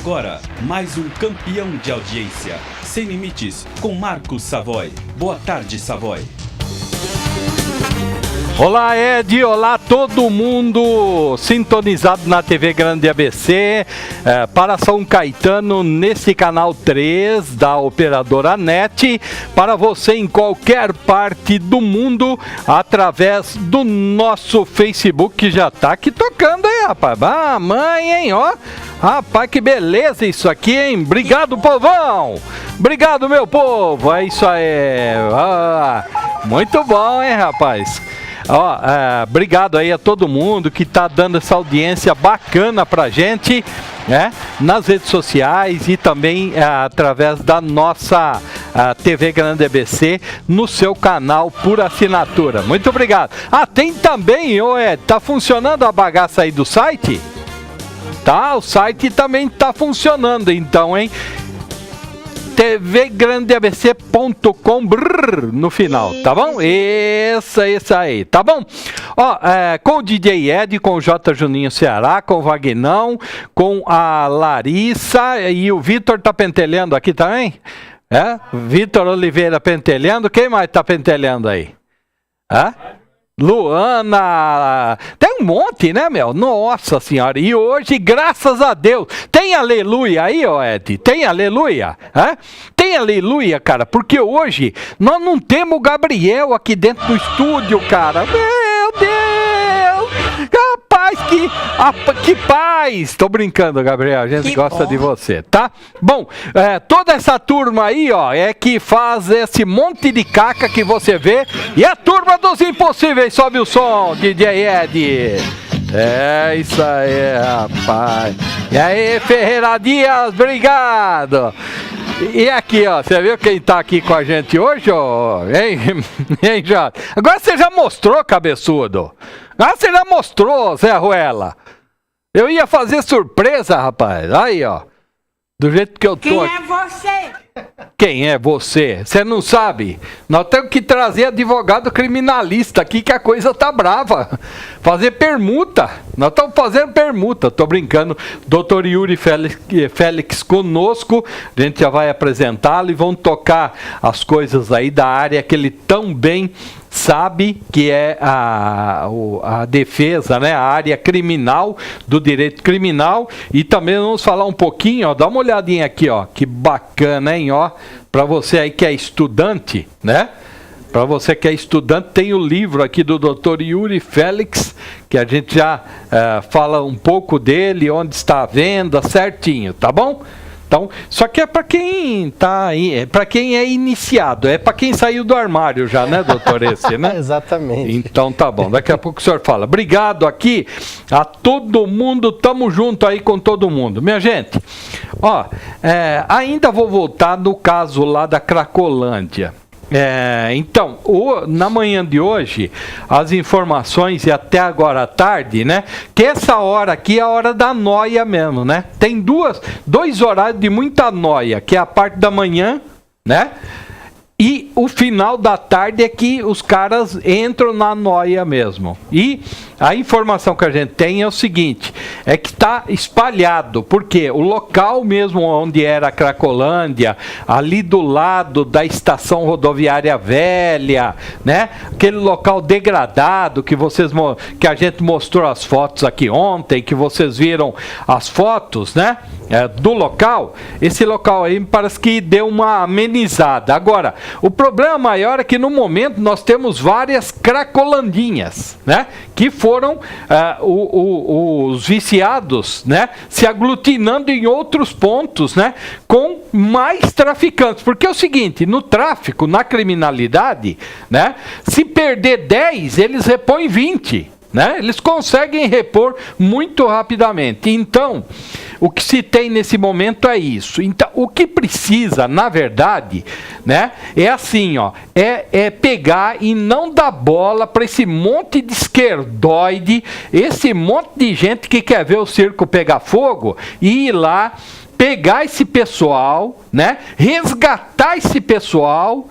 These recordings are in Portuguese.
agora, mais um campeão de audiência. Sem Limites, com Marcos Savoy. Boa tarde, Savoy. Olá, Ed, olá todo mundo sintonizado na TV Grande ABC, para São Caetano, nesse canal 3 da operadora NET, para você em qualquer parte do mundo, através do nosso Facebook, que já tá aqui tocando aí, rapaz. Ah, mãe, hein, ó. Rapaz, que beleza isso aqui, hein? Obrigado, povão! Obrigado, meu povo! É isso aí! Muito bom, hein, rapaz? Obrigado aí a todo mundo que tá dando essa audiência bacana pra gente, né? Nas redes sociais e também através da nossa TV Grande ABC, no seu canal por assinatura. Muito obrigado! Tem também, tá funcionando a bagaça aí do site? Tá, o site também tá funcionando, então, hein? tvgrandeabc.com no final, tá bom? Isso aí, tá bom? Com o DJ Ed, com o J. Juninho Ceará, com o Vagnão, com a Larissa e o Vitor tá pentelhando aqui também? Vitor Oliveira pentelhando, quem mais tá pentelhando aí? Luana, tem um monte, né, meu? Nossa senhora, e hoje, graças a Deus, tem aleluia aí, Ed? Tem aleluia? Tem aleluia, cara, porque hoje nós não temos o Gabriel aqui dentro do estúdio, cara. Meu Deus! Rapaz, que paz! Tô brincando, Gabriel, a gente gosta de você, tá? Bom, toda essa turma aí, é que faz esse monte de caca que você vê, e a turma dos impossíveis. Sobe o som, DJ Ed. É isso aí, rapaz. E aí, Ferreira Dias, obrigado. E aqui, você viu quem tá aqui com a gente hoje, Hein, Jota? Agora você já mostrou, cabeçudo. Agora você já mostrou, Zé Ruela. Eu ia fazer surpresa, rapaz. Aí, do jeito que eu tô. Quem é você? Quem é você? Você não sabe? Nós temos que trazer advogado criminalista aqui, que a coisa tá brava. Fazer permuta. Nós estamos fazendo permuta. Tô brincando. Dr. Yuri Félix conosco. A gente já vai apresentá-lo e vão tocar as coisas aí da área que ele tão bem sabe, que é a defesa, né? A área criminal, do direito criminal. E também vamos falar um pouquinho, dá uma olhadinha aqui, que bacana, hein, para você aí que é estudante, né? Para você que é estudante, tem o livro aqui do Dr. Yuri Félix, que a gente já fala um pouco dele, onde está a venda, certinho, tá bom? Então, só que é para quem tá aí, para quem é iniciado, é para quem saiu do armário já, né, doutor, esse, né? Exatamente. Então tá bom, daqui a pouco o senhor fala. Obrigado aqui a todo mundo, tamo junto aí com todo mundo. Minha gente, ainda vou voltar no caso lá da Cracolândia. Então, na manhã de hoje, as informações, e até agora à tarde, né? Que essa hora aqui é a hora da noia mesmo, né? Tem dois horários de muita noia, que é a parte da manhã, né? E o final da tarde é que os caras entram na noia mesmo. E a informação que a gente tem é o seguinte, é que está espalhado, porque o local mesmo onde era a Cracolândia, ali do lado da estação rodoviária velha, né? Aquele local degradado que a gente mostrou as fotos aqui ontem, que vocês viram as fotos, né? Do local, esse local aí parece que deu uma amenizada. Agora, o problema maior é que no momento nós temos várias cracolandinhas, né? Que foram os viciados, né? Se aglutinando em outros pontos, né? Com mais traficantes. Porque é o seguinte, no tráfico, na criminalidade, né? Se perder 10, eles repõem 20. Né? Eles conseguem repor muito rapidamente. Então, o que se tem nesse momento é isso. Então, o que precisa, na verdade, né, é assim, é pegar e não dar bola para esse monte de esquerdoide, esse monte de gente que quer ver o circo pegar fogo e ir lá pegar esse pessoal, né? Resgatar esse pessoal,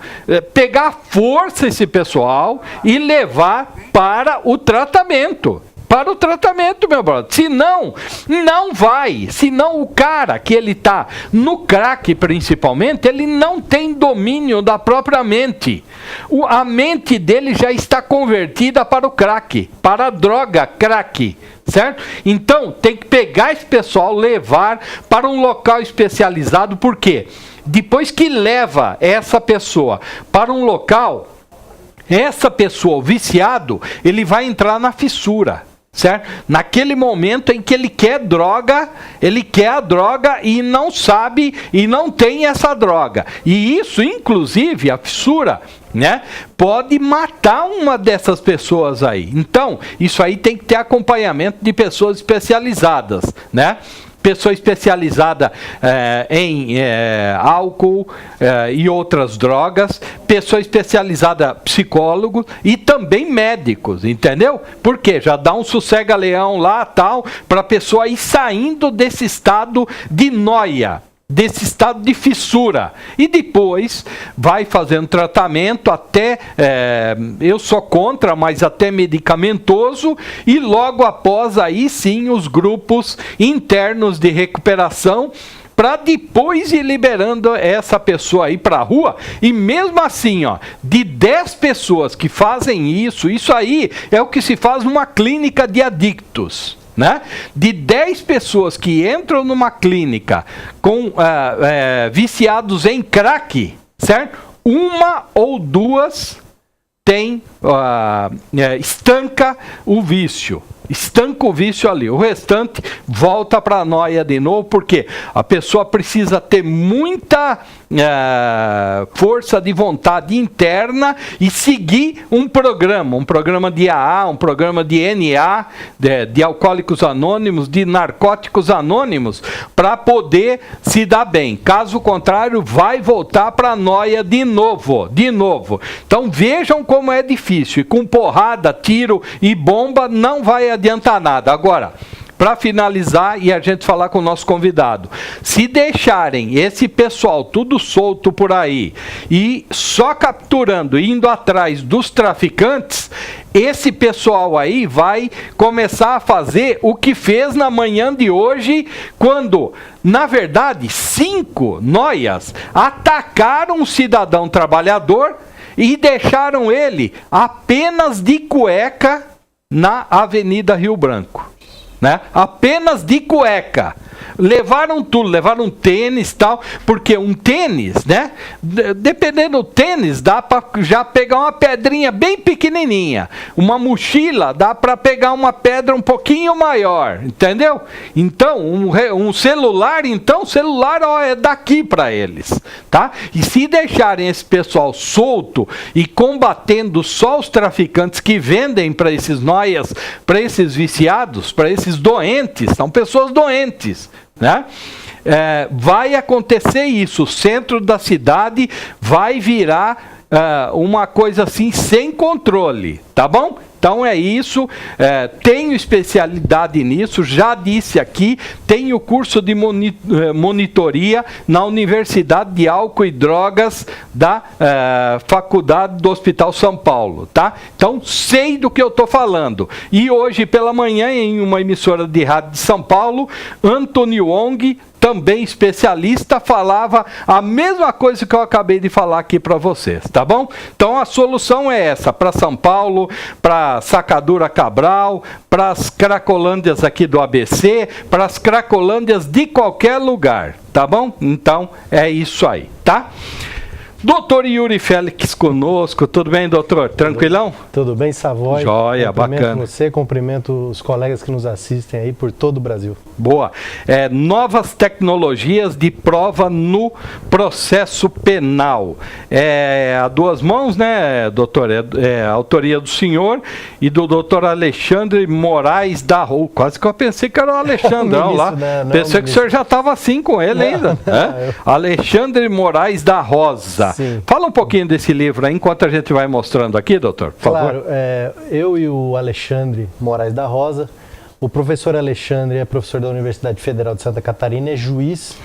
pegar à força esse pessoal e levar para o tratamento. para o tratamento, meu brother. Senão, não vai. Senão o cara que ele tá no crack, principalmente, ele não tem domínio da própria mente. A mente dele já está convertida para o crack, para a droga crack. Certo? Então, tem que pegar esse pessoal, levar para um local especializado, por quê? Depois que leva essa pessoa para um local, essa pessoa, o viciado, ele vai entrar na fissura, certo? Naquele momento em que ele quer a droga e não sabe e não tem essa droga. E isso, inclusive, a fissura, né, pode matar uma dessas pessoas aí. Então, isso aí tem que ter acompanhamento de pessoas especializadas, né? Pessoa especializada em álcool e outras drogas, pessoa especializada psicólogo e também médicos, entendeu? Porque já dá um sossega-leão lá, tal, para a pessoa ir saindo desse estado de noia, desse estado de fissura, e depois vai fazendo tratamento até, eu sou contra, mas até medicamentoso, e logo após aí sim os grupos internos de recuperação, para depois ir liberando essa pessoa aí para a rua. E mesmo assim, ó, de 10 pessoas que fazem isso aí é o que se faz numa clínica de adictos. Né? De 10 pessoas que entram numa clínica com viciados em crack, certo? 1 ou 2 tem, estanca o vício. Estanca o vício ali. O restante volta para a noia de novo, porque a pessoa precisa ter muita força de vontade interna e seguir um programa de AA, um programa de NA, de Alcoólicos Anônimos, de Narcóticos Anônimos, para poder se dar bem. Caso contrário, vai voltar para a noia de novo. Então vejam como é difícil. E com porrada, tiro e bomba não vai adiantar nada. Agora, para finalizar e a gente falar com o nosso convidado, se deixarem esse pessoal tudo solto por aí e só capturando, indo atrás dos traficantes, esse pessoal aí vai começar a fazer o que fez na manhã de hoje, quando, na verdade, 5 noias atacaram um cidadão trabalhador e deixaram ele apenas de cueca na Avenida Rio Branco. Né? Apenas de cueca. Levaram tudo, levaram tênis e tal, porque um tênis, né? Dependendo do tênis, dá para já pegar uma pedrinha bem pequenininha. Uma mochila dá para pegar uma pedra um pouquinho maior, entendeu? Então, um celular, ó, é daqui para eles, tá? E se deixarem esse pessoal solto e combatendo só os traficantes que vendem para esses noias, para esses viciados, para esses doentes, são pessoas doentes, né? Vai acontecer isso, o centro da cidade vai virar uma coisa assim sem controle, tá bom? Então é isso, tenho especialidade nisso, já disse aqui, tenho curso de monitoria na Universidade de Álcool e Drogas da Faculdade do Hospital São Paulo, tá? Então sei do que eu estou falando. E hoje pela manhã, em uma emissora de rádio de São Paulo, Anthony Wong, também especialista, falava a mesma coisa que eu acabei de falar aqui para vocês, tá bom? Então a solução é essa, para São Paulo, para Sacadura Cabral, para as Cracolândias aqui do ABC, para as Cracolândias de qualquer lugar, tá bom? Então é isso aí, tá? Doutor Yuri Félix conosco, tudo bem, doutor? Tranquilão? Tudo bem, Savoy? Joia, bacana. Cumprimento você, cumprimento os colegas que nos assistem aí por todo o Brasil. Boa. Novas tecnologias de prova no processo penal. A 2 mãos, né, doutor? A autoria do senhor e do doutor Alexandre Moraes da Rosa. Quase que eu pensei que era o Alexandrão lá. Pensei que o senhor já estava assim com ele ainda. Alexandre Moraes da Rosa. Sim. Fala um pouquinho desse livro aí, enquanto a gente vai mostrando aqui, doutor, por favor. Claro, eu e o Alexandre Moraes da Rosa, o professor Alexandre é professor da Universidade Federal de Santa Catarina, é juiz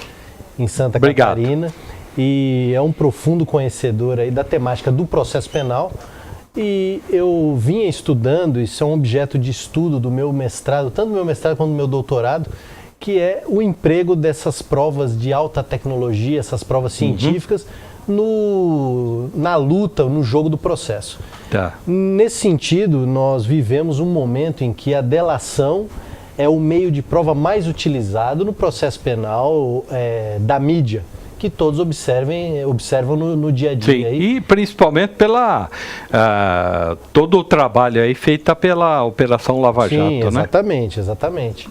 em Santa Catarina e é um profundo conhecedor aí da temática do processo penal E eu vinha estudando, isso é um objeto de estudo do meu mestrado, tanto do meu mestrado quanto do meu doutorado, que é o emprego dessas provas de alta tecnologia, essas provas científicas, na luta, no jogo do processo. Tá. Nesse sentido, nós vivemos um momento em que a delação é o meio de prova mais utilizado no processo penal da mídia, que todos observam no dia a dia. Sim, aí. e principalmente pela todo o trabalho aí feito pela Operação Lava Jato, Sim, exatamente, né? exatamente.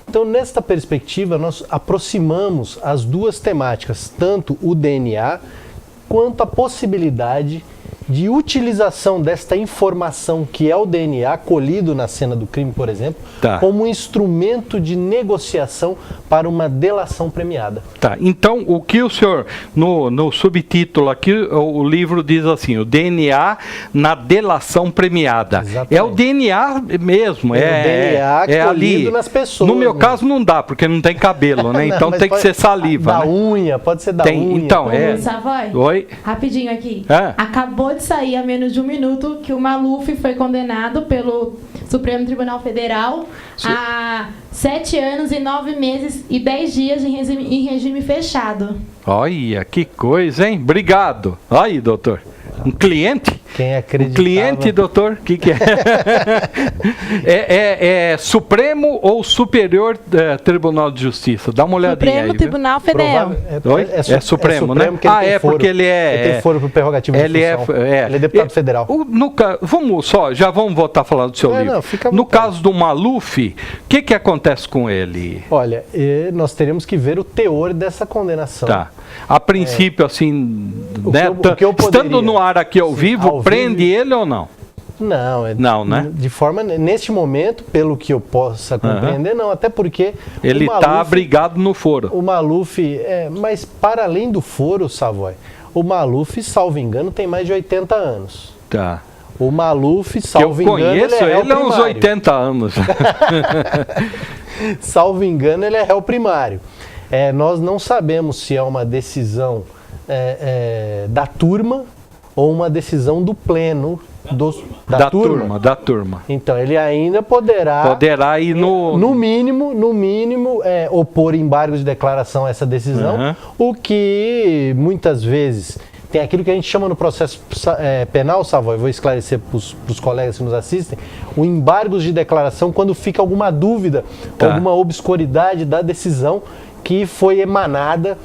Então, nesta perspectiva, nós aproximamos as duas temáticas, tanto o DNA quanto a possibilidade de utilização desta informação que é o DNA colhido na cena do crime, por exemplo, como um instrumento de negociação para uma delação premiada. Tá, então o que o senhor, no subtítulo aqui, o livro diz assim, o DNA na delação premiada. Exatamente. É o DNA mesmo, o DNA colhido ali nas pessoas. No meu caso não dá, porque não tem cabelo, né? Não, então tem que ser saliva, da unha, pode ser da unha. Então, Savoy, Oi? Rapidinho aqui. Acabou de sair há menos de um minuto que o Maluf foi condenado pelo Supremo Tribunal Federal a 7 anos e 9 meses e 10 dias em regime fechado. Olha, que coisa, hein? Obrigado. Aí, doutor. Um cliente? Quem acreditava? Um cliente, doutor? O que é? É Supremo ou Superior Tribunal de Justiça? Dá uma olhadinha Supremo aí. Tribunal Federal. É Supremo, né? Porque ele tem foro por prerrogativa de função. Ele é deputado federal. Já vamos voltar a falar do seu livro. Não, fica à no vontade. caso do Maluf, o que acontece com ele? Olha, nós teríamos que ver o teor dessa condenação. Tá. A princípio, assim, estando no ar aqui ao vivo, prende ele ou não? Não, né? De forma, neste momento, pelo que eu possa compreender, não. Até porque ele está abrigado no foro. O Maluf, mas para além do foro, Savoy, o Maluf, salvo engano, tem mais de 80 anos. Tá. O Maluf, salvo engano, ele é uns 80 anos. Salvo engano, ele é réu primário. Nós não sabemos se é uma decisão da turma ou uma decisão do pleno da turma. Então, ele ainda poderá ir no mínimo, opor embargos de declaração a essa decisão, o que muitas vezes tem aquilo que a gente chama no processo penal, Savoy, vou esclarecer para os colegas que nos assistem, o embargos de declaração quando fica alguma dúvida, alguma obscuridade da decisão que foi emanada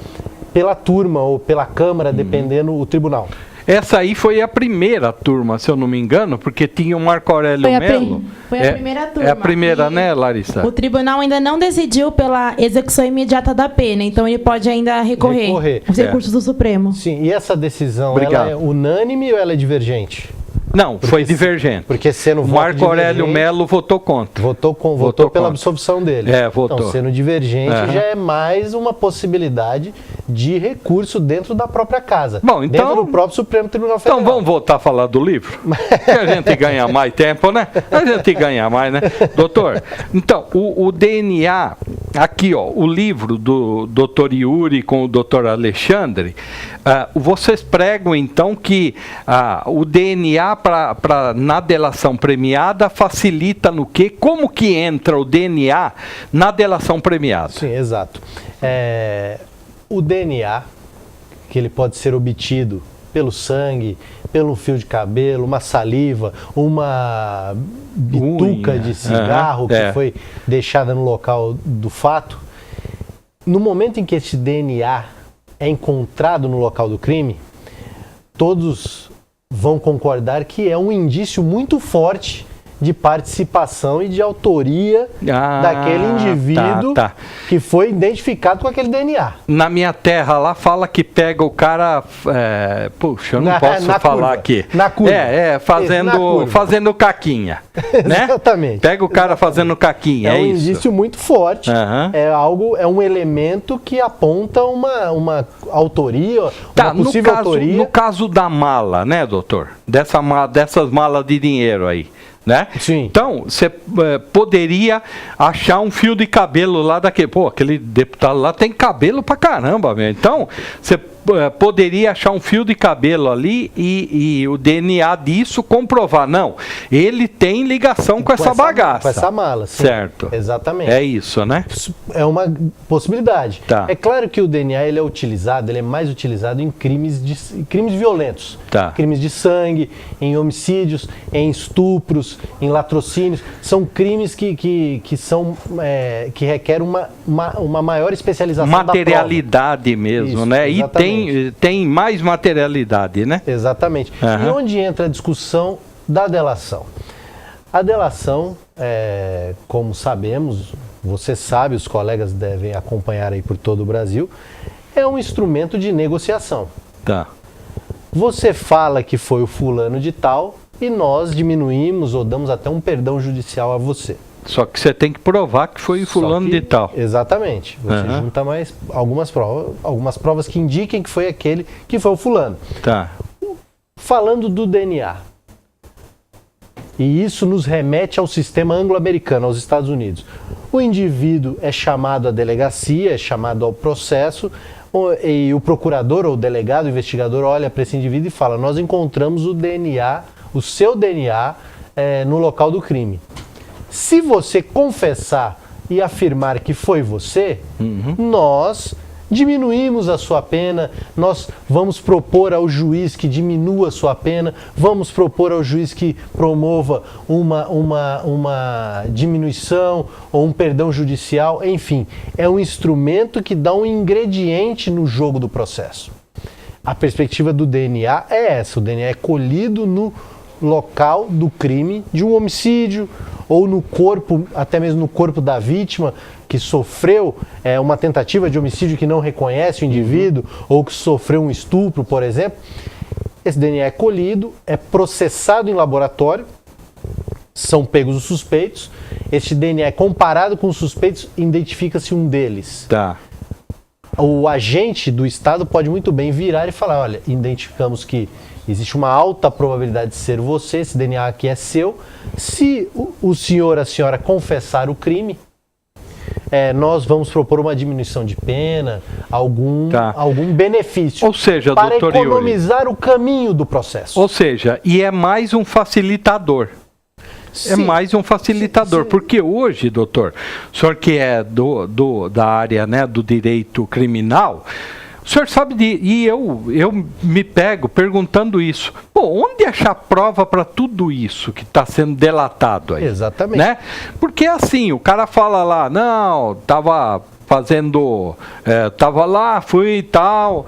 pela turma ou pela Câmara, dependendo do tribunal. Essa aí foi a primeira turma, se eu não me engano, porque tinha o Marco Aurélio Melo. Foi a primeira turma. É a primeira, né, Larissa? O tribunal ainda não decidiu pela execução imediata da pena, então ele pode ainda recorrer os recursos do Supremo. Sim, e essa decisão, ela é unânime ou ela é divergente? Não, foi divergente. Porque sendo voto Marco Aurélio Melo votou contra. Votou pela absolvição dele. Votou. Então, sendo divergente, já é mais uma possibilidade de recurso dentro da própria casa. Bom, então, dentro do próprio Supremo Tribunal Federal. Então vamos voltar a falar do livro? Que a gente ganha mais tempo, né? A gente ganha mais, né? Doutor, então, o DNA, aqui, ó, o livro do Dr. Yuri com o Dr. Alexandre, vocês pregam, então, que o DNA na delação premiada facilita no quê? Como que entra o DNA na delação premiada? Sim, exato. O DNA, que ele pode ser obtido pelo sangue, pelo fio de cabelo, uma saliva, uma bituca de cigarro que foi deixada no local do fato, no momento em que esse DNA é encontrado no local do crime, todos vão concordar que é um indício muito forte de participação e de autoria daquele indivíduo que foi identificado com aquele DNA. Na minha terra lá fala que pega o cara, puxa, eu não posso falar curva, aqui. Na curva. Fazendo caquinha. Né? Exatamente. Pega o cara fazendo caquinha, é um indício muito forte, é um elemento que aponta uma autoria, uma possível autoria. No caso da mala, né, doutor? Dessas malas de dinheiro aí. Né? Sim. Então, você poderia achar um fio de cabelo lá daquele. Pô, aquele deputado lá tem cabelo pra caramba, velho. Então, você poderia achar um fio de cabelo ali e o DNA disso comprovar. Não, ele tem ligação com essa bagaça. Com essa mala, sim. Certo. Exatamente. É isso, né? É uma possibilidade. Tá. É claro que o DNA ele é mais utilizado em crimes violentos. Tá. Crimes de sangue, em homicídios, em estupros, em latrocínios. São crimes que requerem uma maior especialização materialidade mesmo, isso, né? Exatamente. E tem mais materialidade, né? Exatamente. Uhum. E onde entra a discussão da delação? A delação, como sabemos, você sabe, os colegas devem acompanhar aí por todo o Brasil, é um instrumento de negociação. Tá. Você fala que foi o fulano de tal e nós diminuímos ou damos até um perdão judicial a você. Só que você tem que provar que foi fulano de tal. Exatamente. Você junta mais algumas provas que indiquem que foi aquele que foi o fulano. Tá. Falando do DNA. E isso nos remete ao sistema anglo-americano, aos Estados Unidos. O indivíduo é chamado à delegacia, é chamado ao processo, e o procurador ou o delegado, o investigador, olha para esse indivíduo e fala: nós encontramos o DNA, o seu DNA, no local do crime. Se você confessar e afirmar que foi você, nós diminuímos a sua pena, nós vamos propor ao juiz que diminua a sua pena, vamos propor ao juiz que promova uma diminuição ou um perdão judicial, enfim, é um instrumento que dá um ingrediente no jogo do processo. A perspectiva do DNA é essa: o DNA é colhido no local do crime, de um homicídio, ou no corpo, até mesmo no corpo da vítima que sofreu uma tentativa de homicídio que não reconhece o indivíduo, ou que sofreu um estupro, por exemplo. Esse DNA é colhido, é processado em laboratório, são pegos os suspeitos, este DNA é comparado com os suspeitos, identifica-se um deles. Tá. O agente do Estado pode muito bem virar e falar: olha, identificamos que existe uma alta probabilidade de ser você, esse DNA aqui é seu. Se o senhor, a senhora confessar o crime, nós vamos propor uma diminuição de pena, algum benefício. Ou seja, para doutor economizar Yuri, o caminho do processo. Ou seja, e é mais um facilitador. Sim. É mais um facilitador, Sim. Porque hoje, doutor, o senhor que é da área, né, do direito criminal, o senhor sabe e eu me pego perguntando isso. Pô, onde achar prova para tudo isso que está sendo delatado aí? Exatamente. Né? Porque assim, o cara fala lá, não, tava lá, fui e tal,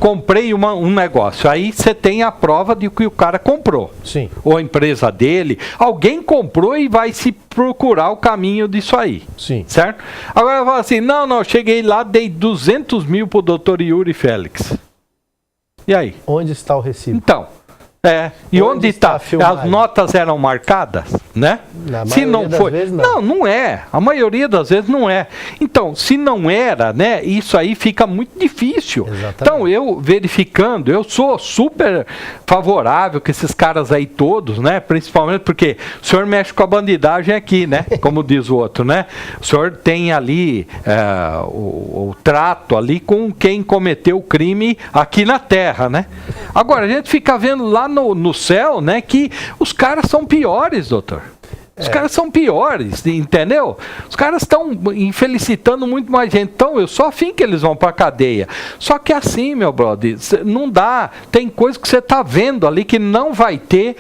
comprei um negócio. Aí você tem a prova de que o cara comprou. Sim. Ou a empresa dele. Alguém comprou e vai se procurar o caminho disso aí. Sim. Certo? Agora eu falo assim, não, cheguei lá, dei 200 mil pro doutor Yuri Félix. E aí? Onde está o recibo? Então... E onde está? As notas eram marcadas, né? Se não foi, vezes, não. Não é. A maioria das vezes não é. Então, se não era, né? Isso aí fica muito difícil. Exatamente. Então, eu verificando, eu sou super favorável que esses caras aí todos, né? Principalmente porque o senhor mexe com a bandidagem aqui, né? Como diz o outro, né? O senhor tem ali o trato ali com quem cometeu o crime aqui na terra, né? Agora, a gente fica vendo lá no céu, né, que os caras são piores, doutor. Os caras são piores, entendeu? Os caras estão infelicitando muito mais gente. Então, eu sou afim que eles vão pra cadeia. Só que assim, meu brother, não dá. Tem coisa que você tá vendo ali que não vai ter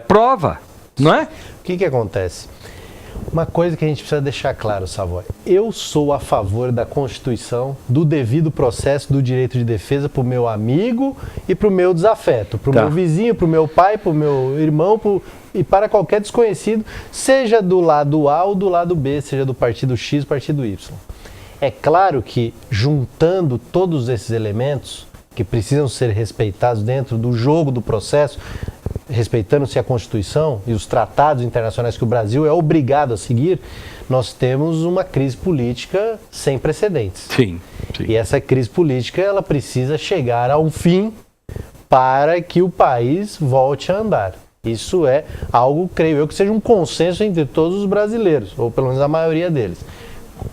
prova, não é? O que acontece? Uma coisa que a gente precisa deixar claro, Savoy. Eu sou a favor da Constituição, do devido processo do direito de defesa para o meu amigo e para o meu desafeto, para o meu vizinho, para o meu pai, para o meu irmão e para qualquer desconhecido, seja do lado A ou do lado B, seja do partido X ou partido Y. É claro que, juntando todos esses elementos que precisam ser respeitados dentro do jogo do processo, respeitando-se a Constituição e os tratados internacionais que o Brasil é obrigado a seguir, nós temos uma crise política sem precedentes. Sim. E essa crise política, ela precisa chegar a um fim para que o país volte a andar. Isso é algo, creio eu, que seja um consenso entre todos os brasileiros, ou pelo menos a maioria deles.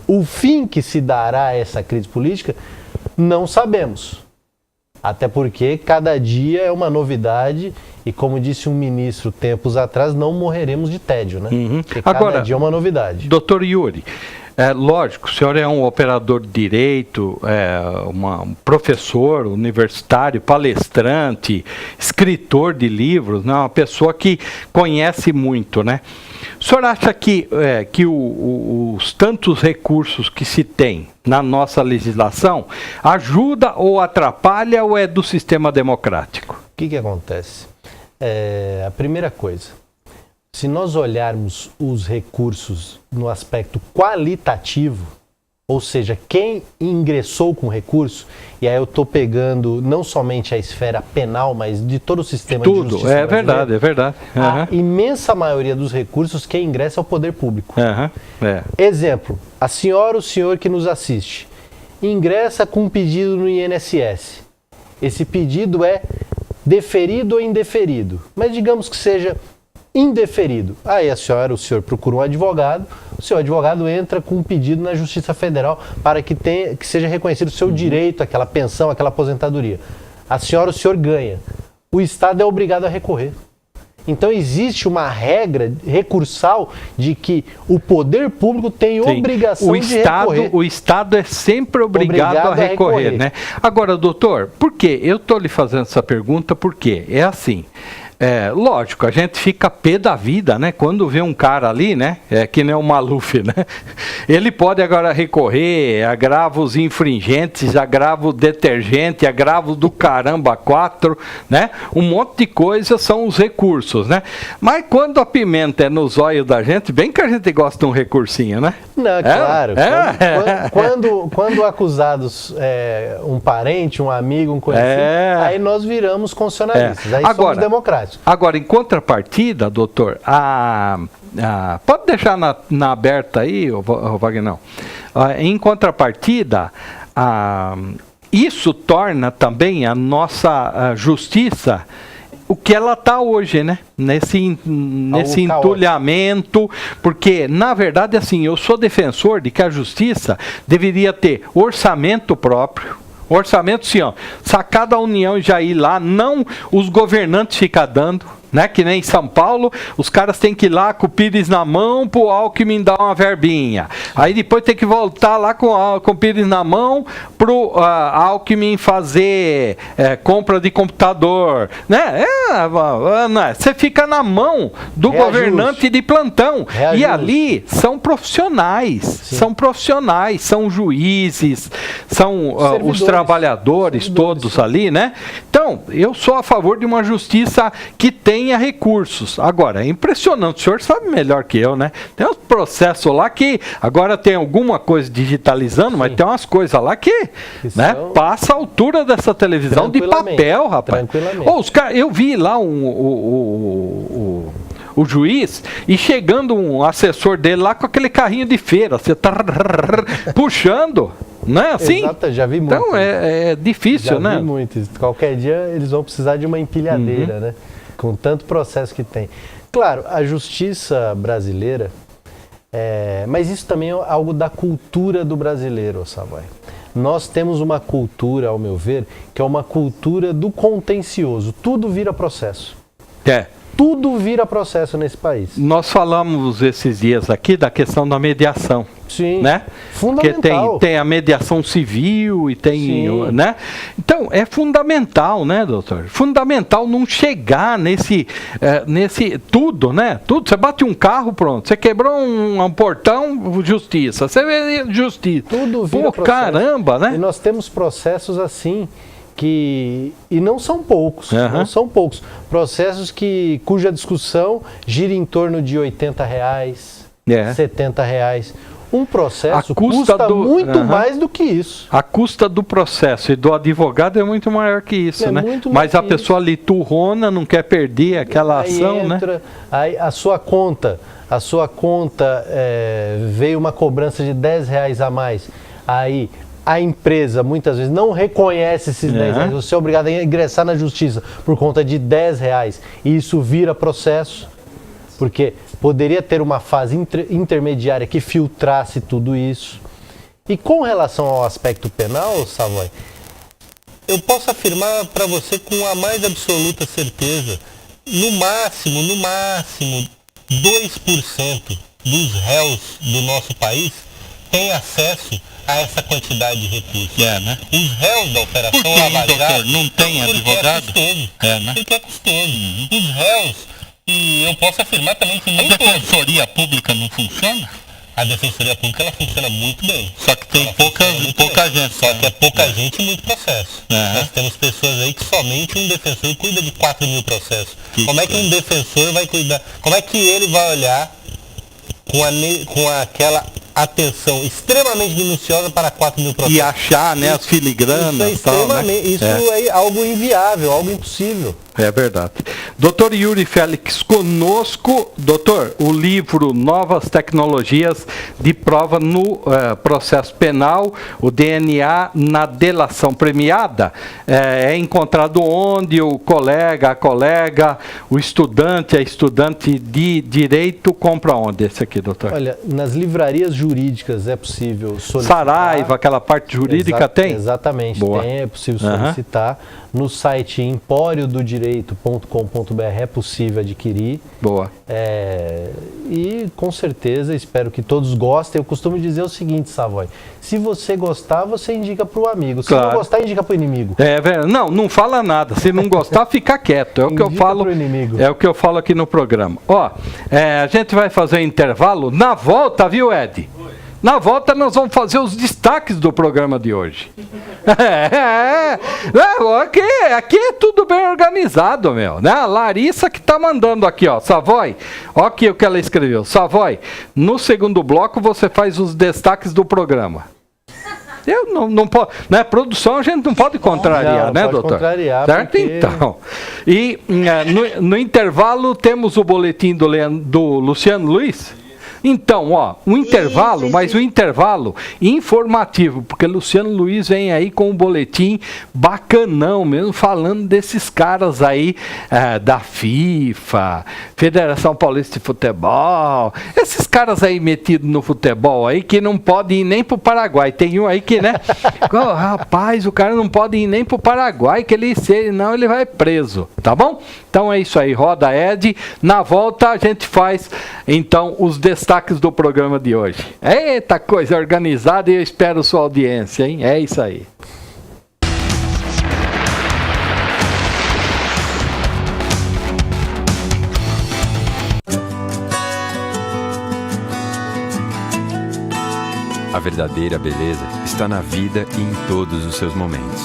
O fim que se dará a essa crise política, não sabemos. Até porque cada dia é uma novidade e, como disse um ministro tempos atrás, não morreremos de tédio, né? Porque cada dia é uma novidade. Doutor Yuri, lógico, o senhor é um operador de direito, um professor universitário, palestrante, escritor de livros, né? Uma pessoa que conhece muito, né? O senhor acha que os tantos recursos que se tem na nossa legislação ajuda ou atrapalha ou é do sistema democrático? O que acontece? A primeira coisa, se nós olharmos os recursos no aspecto qualitativo, ou seja, quem ingressou com recurso, e aí eu estou pegando não somente a esfera penal, mas de todo o sistema de justiça brasileiro. É verdade. A imensa maioria dos recursos, quem ingressa é o poder público. Exemplo, a senhora, o senhor que nos assiste, ingressa com um pedido no INSS. Esse pedido é deferido ou indeferido, mas digamos que seja indeferido. Aí a senhora, o senhor procura um advogado, o seu advogado entra com um pedido na Justiça Federal para que seja reconhecido o seu direito àquela pensão, àquela aposentadoria. A senhora, o senhor ganha. O Estado é obrigado a recorrer. Então existe uma regra recursal de que o poder público tem obrigação de recorrer. O Estado é sempre obrigado a recorrer, né? Agora, doutor, por quê? Eu estou lhe fazendo essa pergunta porque é assim. Lógico, a gente fica pé da vida, né? Quando vê um cara ali, né? Que nem o Maluf, né? Ele pode agora recorrer a agravos infringentes, agravo detergente, agravo do caramba 4, né? Um monte de coisa são os recursos, né? Mas quando a pimenta é no zóio da gente, bem que a gente gosta de um recursinho, né? Não, claro. Quando acusados um parente, um amigo, um conhecido, aí nós viramos constitucionalistas, aí somos democráticos. Agora, em contrapartida, doutor, pode deixar na aberta aí, Wagner? Em contrapartida, isso torna também a nossa justiça o que ela está hoje, né? Nesse entulhamento, porque, na verdade, assim, eu sou defensor de que a justiça deveria ter orçamento próprio. Orçamento, sim, ó, sacar da União e já ir lá, não os governantes ficar dando, né? Que nem em São Paulo, os caras têm que ir lá com o Pires na mão pro Alckmin dar uma verbinha. Aí depois tem que voltar lá com o Pires na mão pro Alckmin fazer compra de computador, né? Você fica na mão do governante de plantão. E ali são profissionais, são juízes, são os trabalhadores todos ali, né? Então, eu sou a favor de uma justiça que tenha recursos. Agora, é impressionante, o senhor sabe melhor que eu, né? Tem uns processos lá que agora tem alguma coisa digitalizando, mas tem umas coisas lá que né, passa a altura dessa televisão de papel, rapaz. Eu vi lá o juiz e chegando um assessor dele lá com aquele carrinho de feira, você tá puxando. Não é assim? Exato, já vi muito. Então é difícil, né? Já vi muito. Qualquer dia eles vão precisar de uma empilhadeira, né? Com tanto processo que tem. Claro, a justiça brasileira, mas isso também é algo da cultura do brasileiro, Savoy. Nós temos uma cultura, ao meu ver, que é uma cultura do contencioso. Tudo vira processo. Tudo vira processo nesse país. Nós falamos esses dias aqui da questão da mediação. Sim, né? Fundamental. Porque tem a mediação civil e tem, né? Então, é fundamental, né, doutor? Fundamental não chegar nesse tudo, né? Tudo, você bate um carro, pronto. Você quebrou um portão, justiça. Você vê justiça. Tudo vira processo. Caramba, né? E nós temos processos assim... E não são poucos, não são poucos. Processos cuja discussão gira em torno de R$80, R$70. Um processo custa muito mais do que isso. A custa do processo e do advogado é muito maior que isso, né? Mas a pessoa ali turrona, não quer perder aquela ação, né? Aí a sua conta veio uma cobrança de R$10 a mais. Aí a empresa muitas vezes não reconhece esses R$10. Você é obrigado a ingressar na justiça por conta de R$10. E isso vira processo. Porque poderia ter uma fase intermediária que filtrasse tudo isso. E com relação ao aspecto penal, Savoy, eu posso afirmar para você com a mais absoluta certeza, no máximo, 2% dos réus do nosso país têm acesso a essa quantidade de recursos. Né? Os réus da Operação Lava Jato não tem advogado? Né? Porque é custoso. Os réus, e eu posso afirmar também que nem a Defensoria Pública não funciona? A Defensoria Pública, ela funciona muito bem. Só que tem pouca gente. Só que é pouca gente e muito processo. Nós temos pessoas aí que somente um defensor cuida de 4 mil processos. Como é que um defensor vai cuidar? Como é que ele vai olhar com aquela atenção extremamente minuciosa para 4 mil processos? E achar, né, as filigranas e tal, né? Isso é algo inviável, algo impossível. É verdade. Doutor Yuri Félix conosco. Doutor, o livro Novas Tecnologias de Prova no Processo Penal, o DNA na Delação Premiada, é encontrado onde o colega, a colega, o estudante, a estudante de Direito compra onde esse aqui, doutor? Olha, nas livrarias jurídicas é possível solicitar. Saraiva, aquela parte jurídica tem? Exatamente, Boa. tem, é possível solicitar. No site emporiododireito.com.br é possível adquirir. Boa. E com certeza espero que todos gostem. Eu costumo dizer o seguinte, Savoy: se você gostar, você indica para o amigo. Se não gostar, indica para o inimigo. Não fala nada. Se não gostar, fica quieto. É o que eu falo. É o que eu falo aqui no programa. A gente vai fazer um intervalo. Na volta, viu, Ed? Na volta nós vamos fazer os destaques do programa de hoje. Aqui é tudo bem organizado, meu. Né? A Larissa que tá mandando aqui, ó. Savoy, ó aqui o que ela escreveu. Savoy, no segundo bloco você faz os destaques do programa. Eu não posso, né? Produção a gente não pode contrariar, né, doutor? Contrariar, certo? Porque... Então. E no intervalo temos o boletim do Luciano Luiz. Então, um intervalo, mas um intervalo informativo, porque Luciano Luiz vem aí com um boletim bacanão mesmo, falando desses caras aí da FIFA, Federação Paulista de Futebol, esses caras aí metidos no futebol aí que não podem ir nem pro Paraguai. Tem um aí que, né? Rapaz, o cara não pode ir nem pro Paraguai, que senão ele vai preso, tá bom? Então é isso aí, roda Ed. Na volta a gente faz, então, os destaques do programa de hoje. Eita, coisa organizada, e eu espero sua audiência, hein? É isso aí. A verdadeira beleza está na vida e em todos os seus momentos.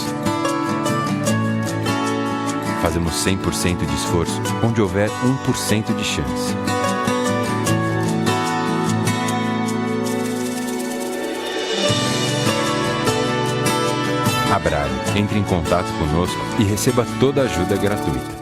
Fazemos 100% de esforço onde houver 1% de chance. Abrae, entre em contato conosco e receba toda a ajuda gratuita.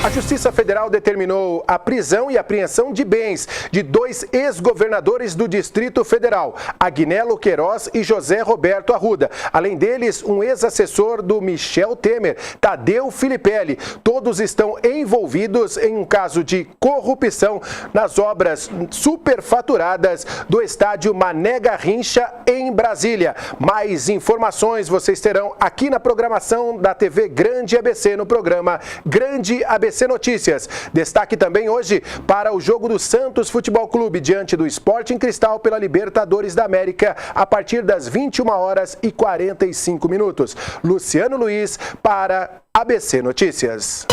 A Justiça Federal determinou a prisão e apreensão de bens de 2 ex-governadores do Distrito Federal, Agnello Queiroz e José Roberto Arruda. Além deles, um ex-assessor do Michel Temer, Tadeu Filipelli. Todos estão envolvidos em um caso de corrupção nas obras superfaturadas do estádio Mané Garrincha, em Brasília. Mais informações vocês terão aqui na programação da TV Grande ABC, no programa Grande ABC Notícias. Destaque também hoje para o jogo do Santos Futebol Clube diante do Sporting Cristal pela Libertadores da América a partir das 21h45. Luciano Luiz para ABC Notícias.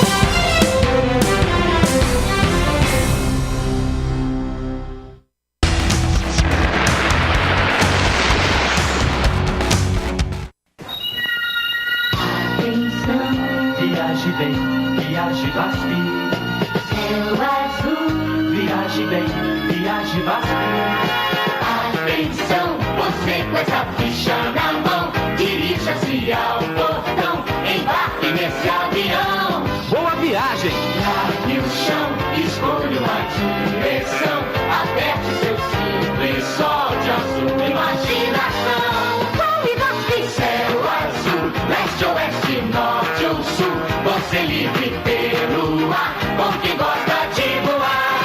Viaje bem, viaje VASP. Céu azul, viaje bem, viaje VASP. Atenção, você com essa ficha na mão, dirija-se ao portão, embarque nesse avião. Boa viagem! Largue o chão, escolha uma direção, aperte seu cinto e solte a sua imaginação. Voe VASP! Céu azul, leste, oeste, norte ou sul, você livre pelo ar, com quem gosta de voar.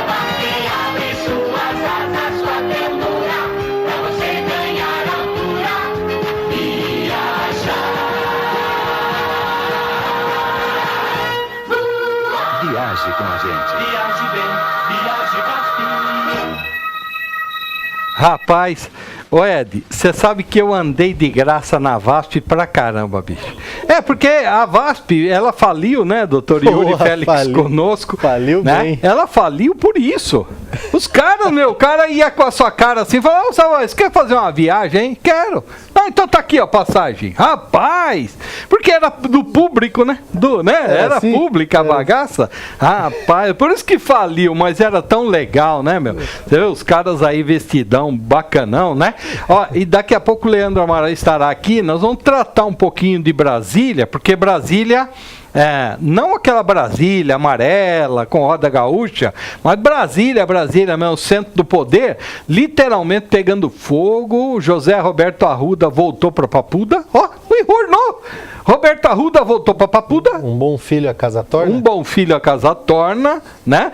Abarque, abre suas asas, sua ternura, pra você ganhar altura. Viaje com a gente. Viaje bem, viaje VASP. Rapaz, ô Ed, você sabe que eu andei de graça na VASP pra caramba, bicho. Porque a VASP, ela faliu, né, doutor Yuri Félix conosco. Faliu né? bem. Ela faliu por isso. Os caras, o cara ia com a sua cara assim, falava, você quer fazer uma viagem, hein? Quero. Então tá aqui, ó, passagem. Rapaz, porque era do público, né? Era assim, pública a bagaça. Rapaz, por isso que faliu, mas era tão legal, né, meu? Você vê os caras aí vestidão, bacanão, né? Ó, e daqui a pouco o Leandro Amaral estará aqui, nós vamos tratar um pouquinho de Brasília, porque Brasília... não aquela Brasília amarela com roda gaúcha, mas Brasília mesmo, o centro do poder, literalmente pegando fogo. José Roberto Arruda voltou para Papuda. Ornou! Roberto Arruda voltou para Papuda. Um bom filho a casa torna. Um bom filho a casa torna, né?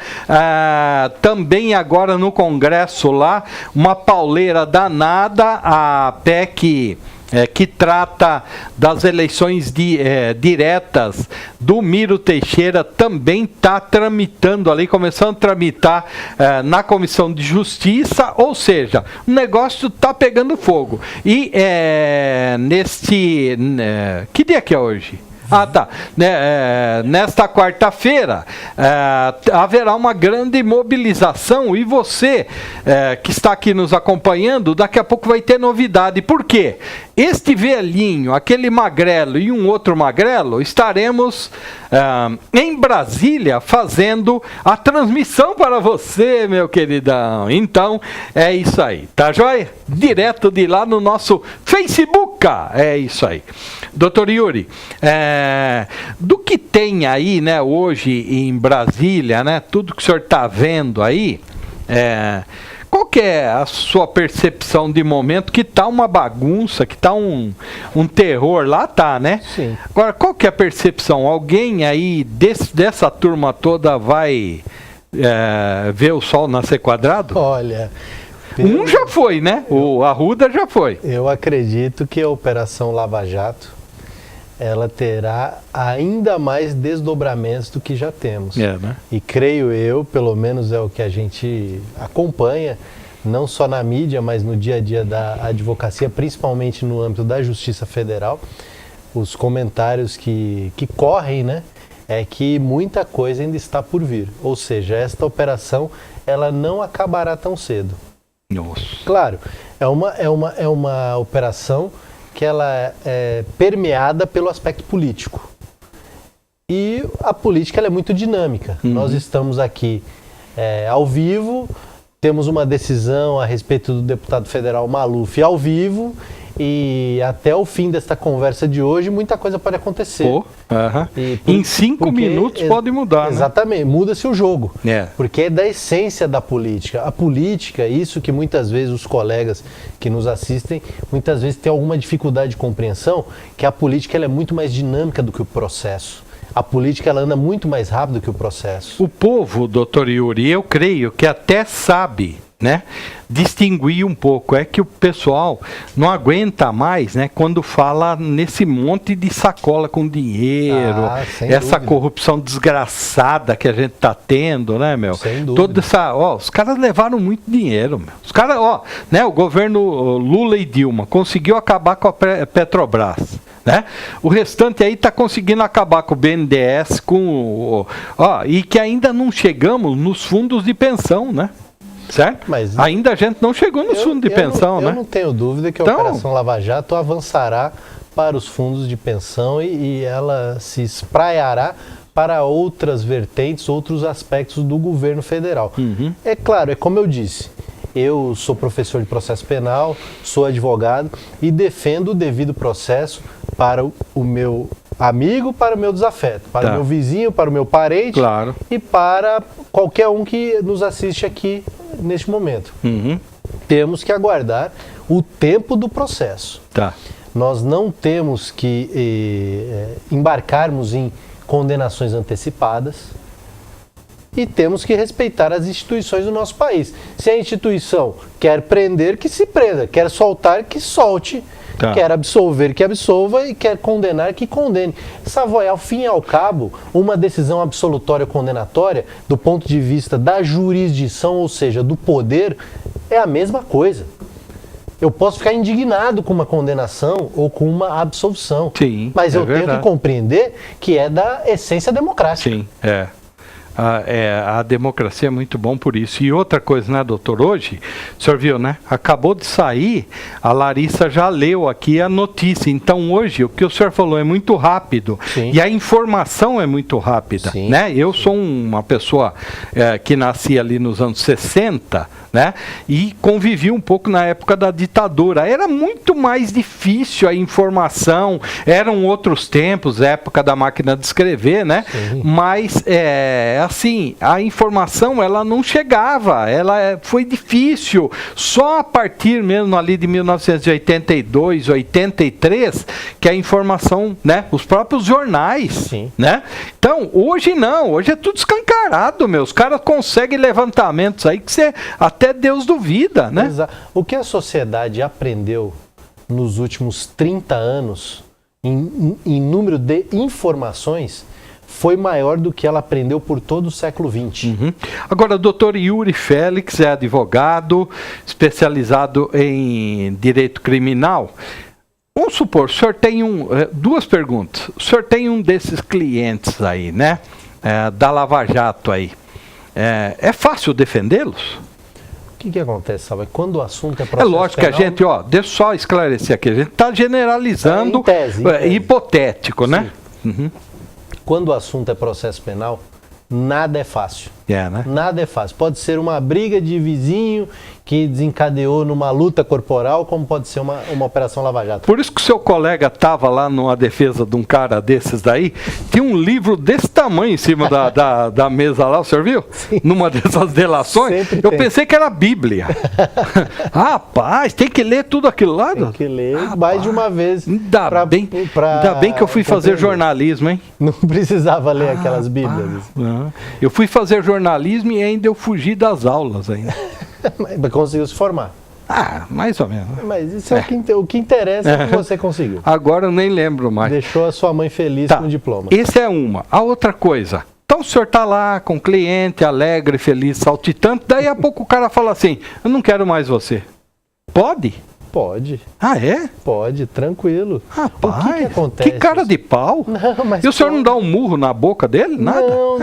Também agora no Congresso lá, uma pauleira danada, a PEC... que trata das eleições diretas do Miro Teixeira, também está tramitando ali, começando a tramitar na Comissão de Justiça, ou seja, o negócio está pegando fogo. E que dia que é hoje? Tá. Nesta quarta-feira haverá uma grande mobilização e você que está aqui nos acompanhando, daqui a pouco vai ter novidade. Por quê? Este velhinho, aquele magrelo e um outro magrelo, estaremos em Brasília fazendo a transmissão para você, meu queridão. Então, é isso aí, tá joia? Direto de lá no nosso Facebook. É isso aí. Doutor Yuri, do que tem aí, né, hoje em Brasília, né, tudo que o senhor está vendo aí, qual que é a sua percepção de momento? Que tá uma bagunça, que tá um terror lá, tá, né? Sim. Agora, qual que é a percepção? Alguém aí dessa turma toda vai ver o sol nascer quadrado? Olha... Um já foi, né? O Arruda já foi. Eu acredito que a Operação Lava Jato ela terá ainda mais desdobramentos do que já temos. Né? E creio eu, pelo menos é o que a gente acompanha, não só na mídia, mas no dia a dia da advocacia, principalmente no âmbito da Justiça Federal, os comentários que correm, né? É que muita coisa ainda está por vir. Ou seja, esta operação ela não acabará tão cedo. Nossa. Claro, é uma operação que ela é permeada pelo aspecto político. E a política ela é muito dinâmica. Nós estamos aqui ao vivo, temos uma decisão a respeito do deputado federal Maluf ao vivo, e até o fim desta conversa de hoje, muita coisa pode acontecer. Em 5 minutos pode mudar. Exatamente, né? Muda-se o jogo. Porque é da essência da política. A política, isso que muitas vezes os colegas que nos assistem, muitas vezes têm alguma dificuldade de compreensão, que a política ela é muito mais dinâmica do que o processo. A política ela anda muito mais rápido que o processo. O povo, doutor Yuri, eu creio que até sabe, né, distinguir um pouco. É que o pessoal não aguenta mais, né, quando fala nesse monte de sacola com dinheiro, essa corrupção desgraçada que a gente tá tendo, né, meu? Sem dúvida. Toda essa, os caras levaram muito dinheiro, meu. Os caras, né, o governo Lula e Dilma conseguiu acabar com a Petrobras, né? O restante aí tá conseguindo acabar com o BNDES, e que ainda não chegamos nos fundos de pensão, né? Certo? Mas ainda a gente não chegou no fundo de pensão, né? Eu não tenho dúvida que a Operação Lava Jato avançará para os fundos de pensão e ela se espraiará para outras vertentes, outros aspectos do governo federal. É claro, é como eu disse, eu sou professor de processo penal, sou advogado e defendo o devido processo para o meu amigo, para o meu desafeto, para o meu vizinho, para o meu parente e para qualquer um que nos assiste aqui neste momento. Temos que aguardar o tempo do processo. Nós não temos que embarcarmos em condenações antecipadas e temos que respeitar as instituições do nosso país. Se a instituição quer prender, que se prenda, quer soltar, que solte, Tá. Quer absolver, que absolva, e quer condenar, que condene. Savoy, ao fim e ao cabo, uma decisão absolutória ou condenatória, do ponto de vista da jurisdição, ou seja, do poder, é a mesma coisa. Eu posso ficar indignado com uma condenação ou com uma absolução. Sim, mas eu verdade. tenho que compreender que é da essência democrática. Sim, é. A democracia é muito bom por isso. E outra coisa, né, doutor? Hoje, o senhor viu, né? Acabou de sair, a Larissa já leu aqui a notícia. Então, hoje, o que o senhor falou é muito rápido. Sim. E a informação é muito rápida, Sim. né? Eu sou uma pessoa que nasci ali nos anos 60, né? E convivi um pouco na época da ditadura. Era muito mais difícil a informação, eram outros tempos, época da máquina de escrever, né? Sim. Mas, assim, a informação, ela não chegava, foi difícil. Só a partir mesmo ali de 1982, 83, que a informação, né? Os próprios jornais, Sim. né? Então, hoje não, hoje é tudo escancarado, meu. Os caras conseguem levantamentos aí que você, até Deus duvida, né? Exato. O que a sociedade aprendeu nos últimos 30 anos, em número de informações, foi maior do que ela aprendeu por todo o século XX. Uhum. Agora, o doutor Yuri Félix é advogado, especializado em direito criminal. Vamos supor, o senhor tem duas perguntas. O senhor tem um desses clientes aí, né? Da Lava Jato aí. É fácil defendê-los? O que acontece, Salva? Quando o assunto é processo lógico penal, que a gente, deixa eu só esclarecer aqui, a gente está generalizando, em tese. hipotético, né? Uhum. Quando o assunto é processo penal, nada é fácil. Né? Nada é fácil. Pode ser uma briga de vizinho que desencadeou numa luta corporal, como pode ser uma operação Lava Jato. Por isso que o seu colega estava lá numa defesa de um cara desses daí, tinha um livro desse tamanho em cima da mesa lá, o senhor viu? Sim. Numa dessas delações. Sempre Eu tem. pensei que era a Bíblia. Rapaz, tem que ler tudo aquilo lá? Tem que ler mais de uma vez. Ainda bem que eu fui fazer jornalismo, hein? Não precisava ler aquelas Bíblias. Eu fui fazer jornalismo e ainda eu fugi das aulas ainda. Mas conseguiu se formar. Mais ou menos. Mas isso é o que interessa, é que você conseguiu. Agora eu nem lembro mais. Deixou a sua mãe feliz com o diploma. Essa é uma. A outra coisa. Então o senhor está lá com o cliente, alegre, feliz, saltitante, daí a pouco o cara fala assim, eu não quero mais você. Pode? Pode. É? Pode, tranquilo. Rapaz, o que acontece? Que cara de pau. Não, mas e o senhor não dá um murro na boca dele? Nada? Não,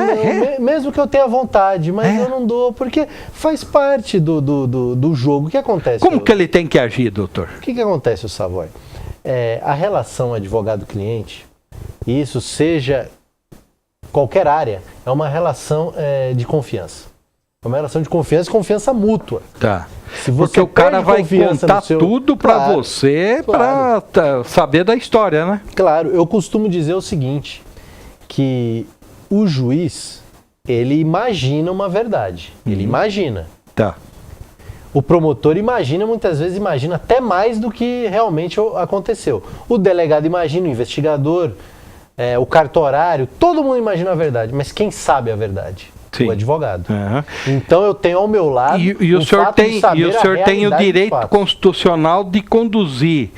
mesmo que eu tenha vontade, mas eu não dou, porque faz parte do jogo. O que acontece? Como que ele tem que agir, doutor? O que acontece, o Savoy? A relação advogado-cliente, isso seja qualquer área, é uma relação de confiança. É uma relação de confiança e confiança mútua. Tá. Se você porque o cara vai contar seu... tudo para você, para saber da história, né? Claro, eu costumo dizer o seguinte, que o juiz, ele imagina uma verdade. Ele imagina. Tá. O promotor muitas vezes imagina até mais do que realmente aconteceu. O delegado imagina, o investigador, o cartorário, todo mundo imagina a verdade, mas quem sabe a verdade? Sim. O advogado. Então eu tenho ao meu lado e o senhor tem o direito constitucional de conduzir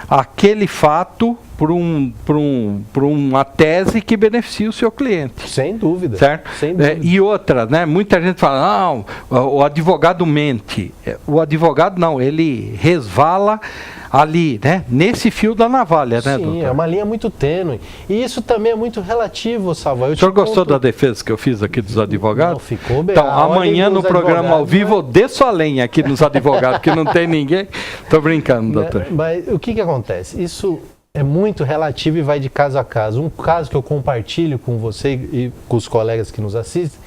aquele fato por uma tese que beneficie o seu cliente. Sem dúvida. Certo? Sem dúvida. E outra, né? Muita gente fala, não, o advogado mente. O advogado não, ele resvala ali, né? Nesse fio da navalha, né, doutor? Sim, é uma linha muito tênue. E isso também é muito relativo, Savoy. O senhor gostou da defesa que eu fiz aqui dos advogados? Não, ficou bem. Então, amanhã no programa ao vivo eu desço a lenha aqui nos advogados, que não tem ninguém. Tô brincando, doutor. Mas o que acontece? Isso é muito relativo e vai de caso a caso. Um caso que eu compartilho com você e com os colegas que nos assistem,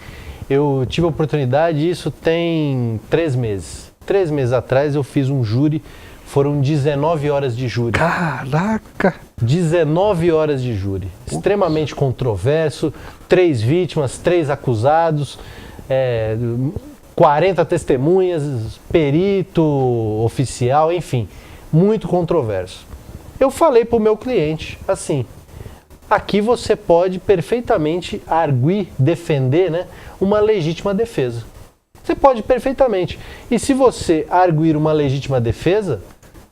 eu tive a oportunidade, isso tem 3 meses. 3 meses atrás eu fiz um júri. Foram 19 horas de júri. Caraca! 19 horas de júri. Extremamente controverso. 3 vítimas, 3 acusados, 40 testemunhas, perito, oficial, enfim. Muito controverso. Eu falei para o meu cliente assim, aqui você pode perfeitamente arguir, defender, né, uma legítima defesa. Você pode perfeitamente. E se você arguir uma legítima defesa,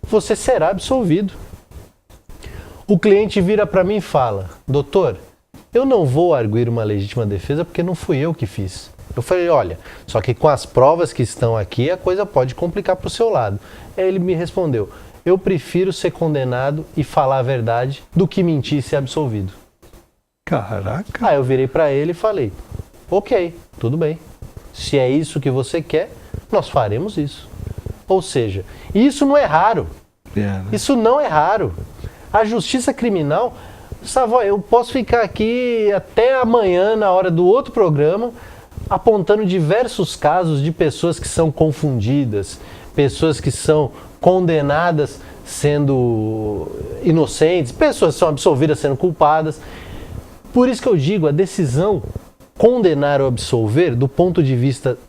você será absolvido. O cliente vira para mim e fala: doutor, eu não vou arguir uma legítima defesa porque não fui eu que fiz. Eu falei: olha, só que com as provas que estão aqui a coisa pode complicar para o seu lado. Aí ele me respondeu: eu prefiro ser condenado e falar a verdade do que mentir e ser absolvido. Caraca. Aí eu virei para ele e falei: ok, tudo bem. Se é isso que você quer, nós faremos isso. Ou seja, isso não é raro. Né? Isso não é raro. A justiça criminal, Savoy, eu posso ficar aqui até amanhã, na hora do outro programa, apontando diversos casos de pessoas que são confundidas, pessoas que são condenadas sendo inocentes, pessoas que são absolvidas sendo culpadas. Por isso que eu digo, a decisão condenar ou absolver, do ponto de vista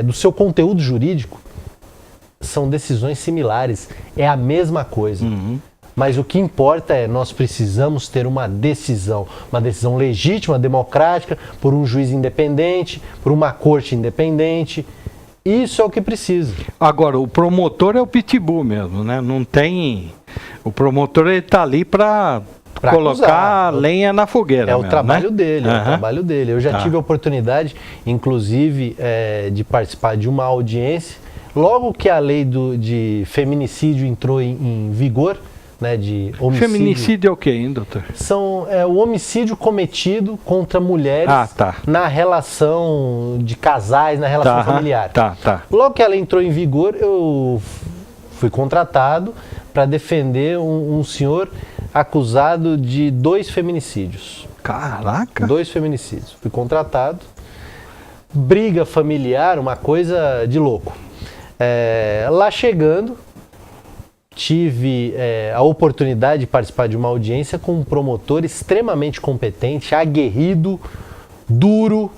do seu conteúdo jurídico, são decisões similares, é a mesma coisa. Mas o que importa é, nós precisamos ter uma decisão legítima, democrática, por um juiz independente, por uma corte independente. Isso é o que precisa. Agora, o promotor é o pitbull mesmo, né? Não tem... O promotor, ele tá ali para colocar lenha na fogueira. É mesmo, o trabalho né? dele, é o trabalho dele. Eu já tive a oportunidade, inclusive, de participar de uma audiência. Logo que a lei de feminicídio entrou em vigor, né, de homicídio. Feminicídio é o que, hein, doutor? O homicídio cometido contra mulheres na relação de casais, na relação familiar. Logo que ela entrou em vigor, eu fui contratado para defender um senhor acusado de 2 feminicídios. Caraca! 2 feminicídios. Fui contratado. Briga familiar, uma coisa de louco. Lá chegando, tive a oportunidade de participar de uma audiência com um promotor extremamente competente, aguerrido, duro,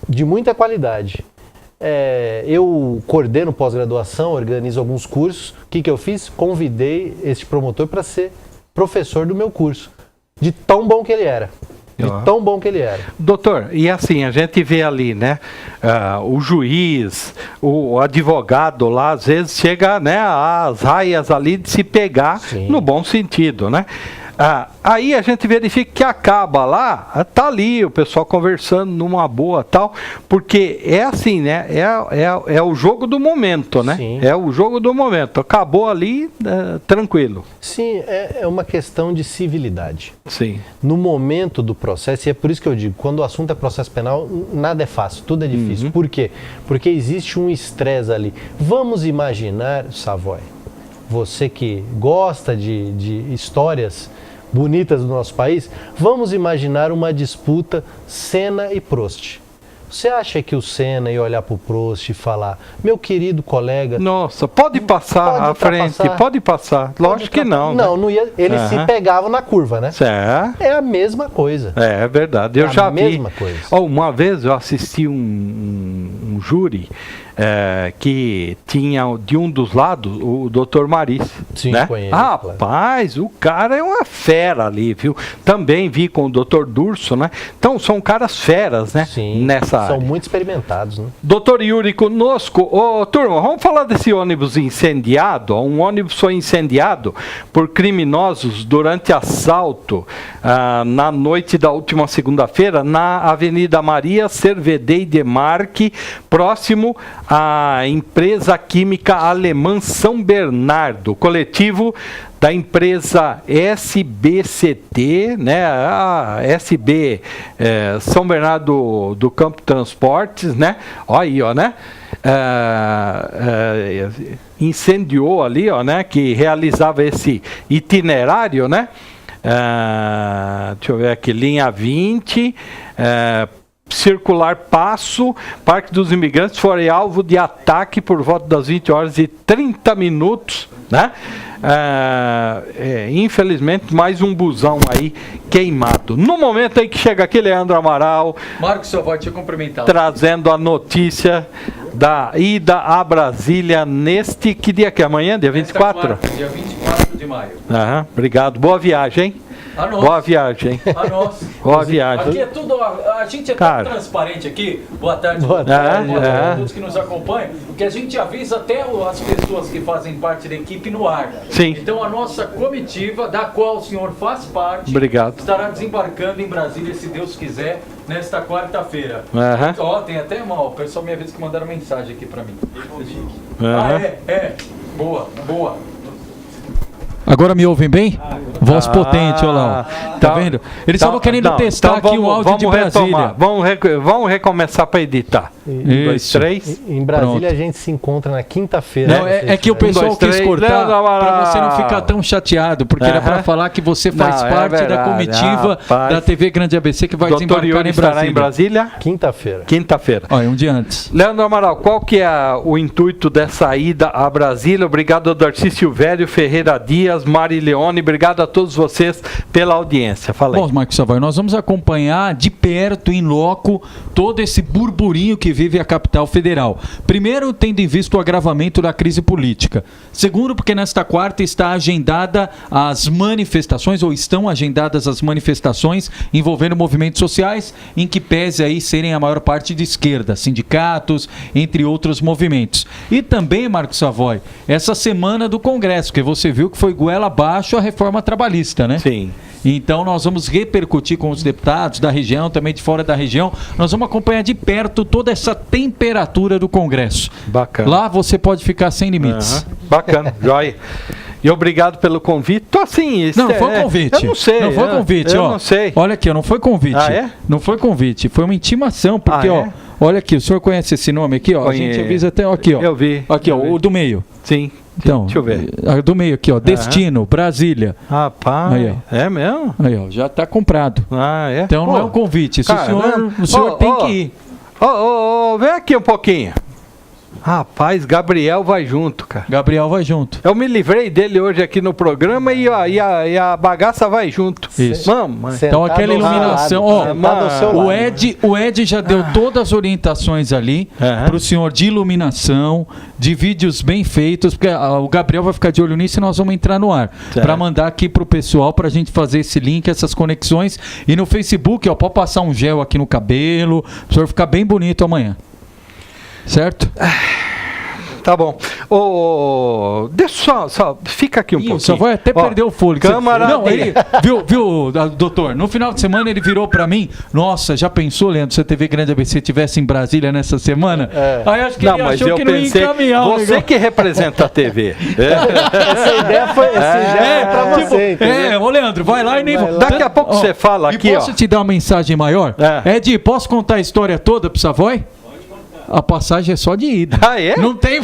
de muita qualidade. Eu coordeno pós-graduação, organizo alguns cursos. O que eu fiz? Convidei esse promotor para ser professor do meu curso, de tão bom que ele era. Tão bom que ele era. Doutor, e assim, a gente vê ali, né, o juiz, o advogado lá, às vezes chega, né, às raias ali de se pegar, no bom sentido, né? Aí a gente verifica que acaba lá, tá ali o pessoal conversando numa boa tal, porque é assim, né? É o jogo do momento, né? Sim. É o jogo do momento. Acabou ali, tranquilo. Sim, é uma questão de civilidade. Sim. No momento do processo, e é por isso que eu digo, quando o assunto é processo penal, nada é fácil, tudo é difícil. Por quê? Porque existe um estresse ali. Vamos imaginar, Savoy, você que gosta de histórias bonitas do nosso país, vamos imaginar uma disputa Senna e Prost. Você acha que o Senna ia olhar para o Prost e falar: meu querido colega... Nossa, pode passar à frente, pode passar. Lógico que não. Não, não ia. Eles se pegavam na curva, né? Certo. É a mesma coisa. É verdade. Eu já vi. É a mesma coisa. Uma vez eu assisti um júri que tinha de um dos lados o Dr. Maris. Sim, né? conheço. Rapaz, o cara é uma fera ali, viu? Também vi com o Dr. Durso, né? Então são caras feras, né? Sim, nessa área. São muito experimentados, né? Doutor Yuri conosco. Turma, vamos falar desse ônibus incendiado. Um ônibus foi incendiado por criminosos durante assalto na noite da última segunda-feira na Avenida Maria Cervedei de Marque, próximo à empresa química alemã São Bernardo, coletivo da empresa SBCT, né, a SB São Bernardo do Campo Transportes, né, olha aí, ó, né, incendiou ali, ó, né, que realizava esse itinerário, né, deixa eu ver aqui, linha 20, Circular Passo, Parque dos Imigrantes, foi alvo de ataque por volta das 20 horas e 30 minutos, né? Infelizmente, mais um busão aí queimado. No momento aí que chega aqui, Leandro Amaral, Marcos, só vou te cumprimentar, trazendo a notícia da ida a Brasília neste, que dia que é amanhã? Dia 24? Dia 24 de maio. Obrigado, boa viagem, hein? A nossa. Boa viagem, hein? A nossa. Boa viagem. Aqui é tudo, a gente é tão transparente aqui. Boa tarde. Boa tarde. A todos que nos acompanham, que a gente avisa até as pessoas que fazem parte da equipe no ar. Sim. Então a nossa comitiva, da qual o senhor faz parte, obrigado, estará desembarcando em Brasília, se Deus quiser, nesta quarta-feira. Ó, tem até o pessoal me avisa que mandaram mensagem aqui pra mim. Boa. Agora me ouvem bem? Voz potente, olha lá. Tá vendo? Eles estavam querendo testar aqui o áudio de Brasília. Vamos recomeçar para editar. 1, 2, 3. Em Brasília a gente se encontra na quinta-feira. Não, é que o pessoal quis cortar para você não ficar tão chateado, porque era para falar que você faz parte da comitiva da TV Grande ABC que vai desembarcar em Brasília. Em Brasília? Quinta-feira. Olha, um dia antes. Leandro Amaral, qual que é o intuito dessa ida a Brasília? Obrigado ao Darcy Silvério, Ferreira Dias, Mari Leone, obrigado a todos vocês pela audiência. Fala aí. Bom, Marcos Savoy, nós vamos acompanhar de perto, em loco, todo esse burburinho que vive a capital federal. Primeiro, tendo em vista o agravamento da crise política. Segundo, porque nesta quarta está agendada as manifestações, ou estão agendadas as manifestações envolvendo movimentos sociais, em que pese aí serem a maior parte de esquerda, sindicatos, entre outros movimentos. E também, Marcos Savoy, essa semana do Congresso, que você viu que foi goela abaixo a reforma trabalhista, né? Sim. Então nós vamos repercutir com os deputados da região, também de fora da região. Nós vamos acompanhar de perto toda essa temperatura do Congresso. Bacana. Lá você pode ficar sem limites. Bacana, joia. E obrigado pelo convite. Tô assim, não foi convite. Eu não sei. Não foi convite, eu ó. não sei. Olha aqui, não foi convite. Ah, é? Não foi convite, foi uma intimação, porque ó, olha aqui, o senhor conhece esse nome aqui, ó? Conheço. A gente avisa até, ó, aqui, ó. Eu vi. Aqui, ó, o do meio. Sim. Então, deixa eu ver. Do meio aqui, ó, Destino, Brasília. Rapaz, aí, ó. É mesmo? Aí, ó, já tá comprado. É? Então não é um convite, isso o senhor tem que ir. Vem aqui um pouquinho. Rapaz, Gabriel vai junto, cara. Gabriel vai junto. Eu me livrei dele hoje aqui no programa e a bagaça vai junto. Isso. Mamãe. Então aquela iluminação, o Ed já deu todas as orientações ali para o senhor de iluminação, de vídeos bem feitos, porque o Gabriel vai ficar de olho nisso e nós vamos entrar no ar. Para mandar aqui pro pessoal, pra gente fazer esse link, essas conexões. E no Facebook, ó, pode passar um gel aqui no cabelo, para o senhor ficar bem bonito amanhã. Certo? Tá bom. Deixa só fica aqui um pouquinho. Só vai até perder o fôlego. Câmara. Não, ele, viu, doutor? No final de semana ele virou pra mim. Nossa, já pensou, Leandro, se a TV Grande ABC estivesse em Brasília nessa semana? Aí acho que ele achou que não ia encaminhar. Você que representa a TV. Essa ideia foi pra você. Ô Leandro, vai lá e nem... Daqui a pouco você fala aqui, E posso te dar uma mensagem maior? Ed, posso contar a história toda pro Savoy? A passagem é só de ida. Ah, é? Não tem...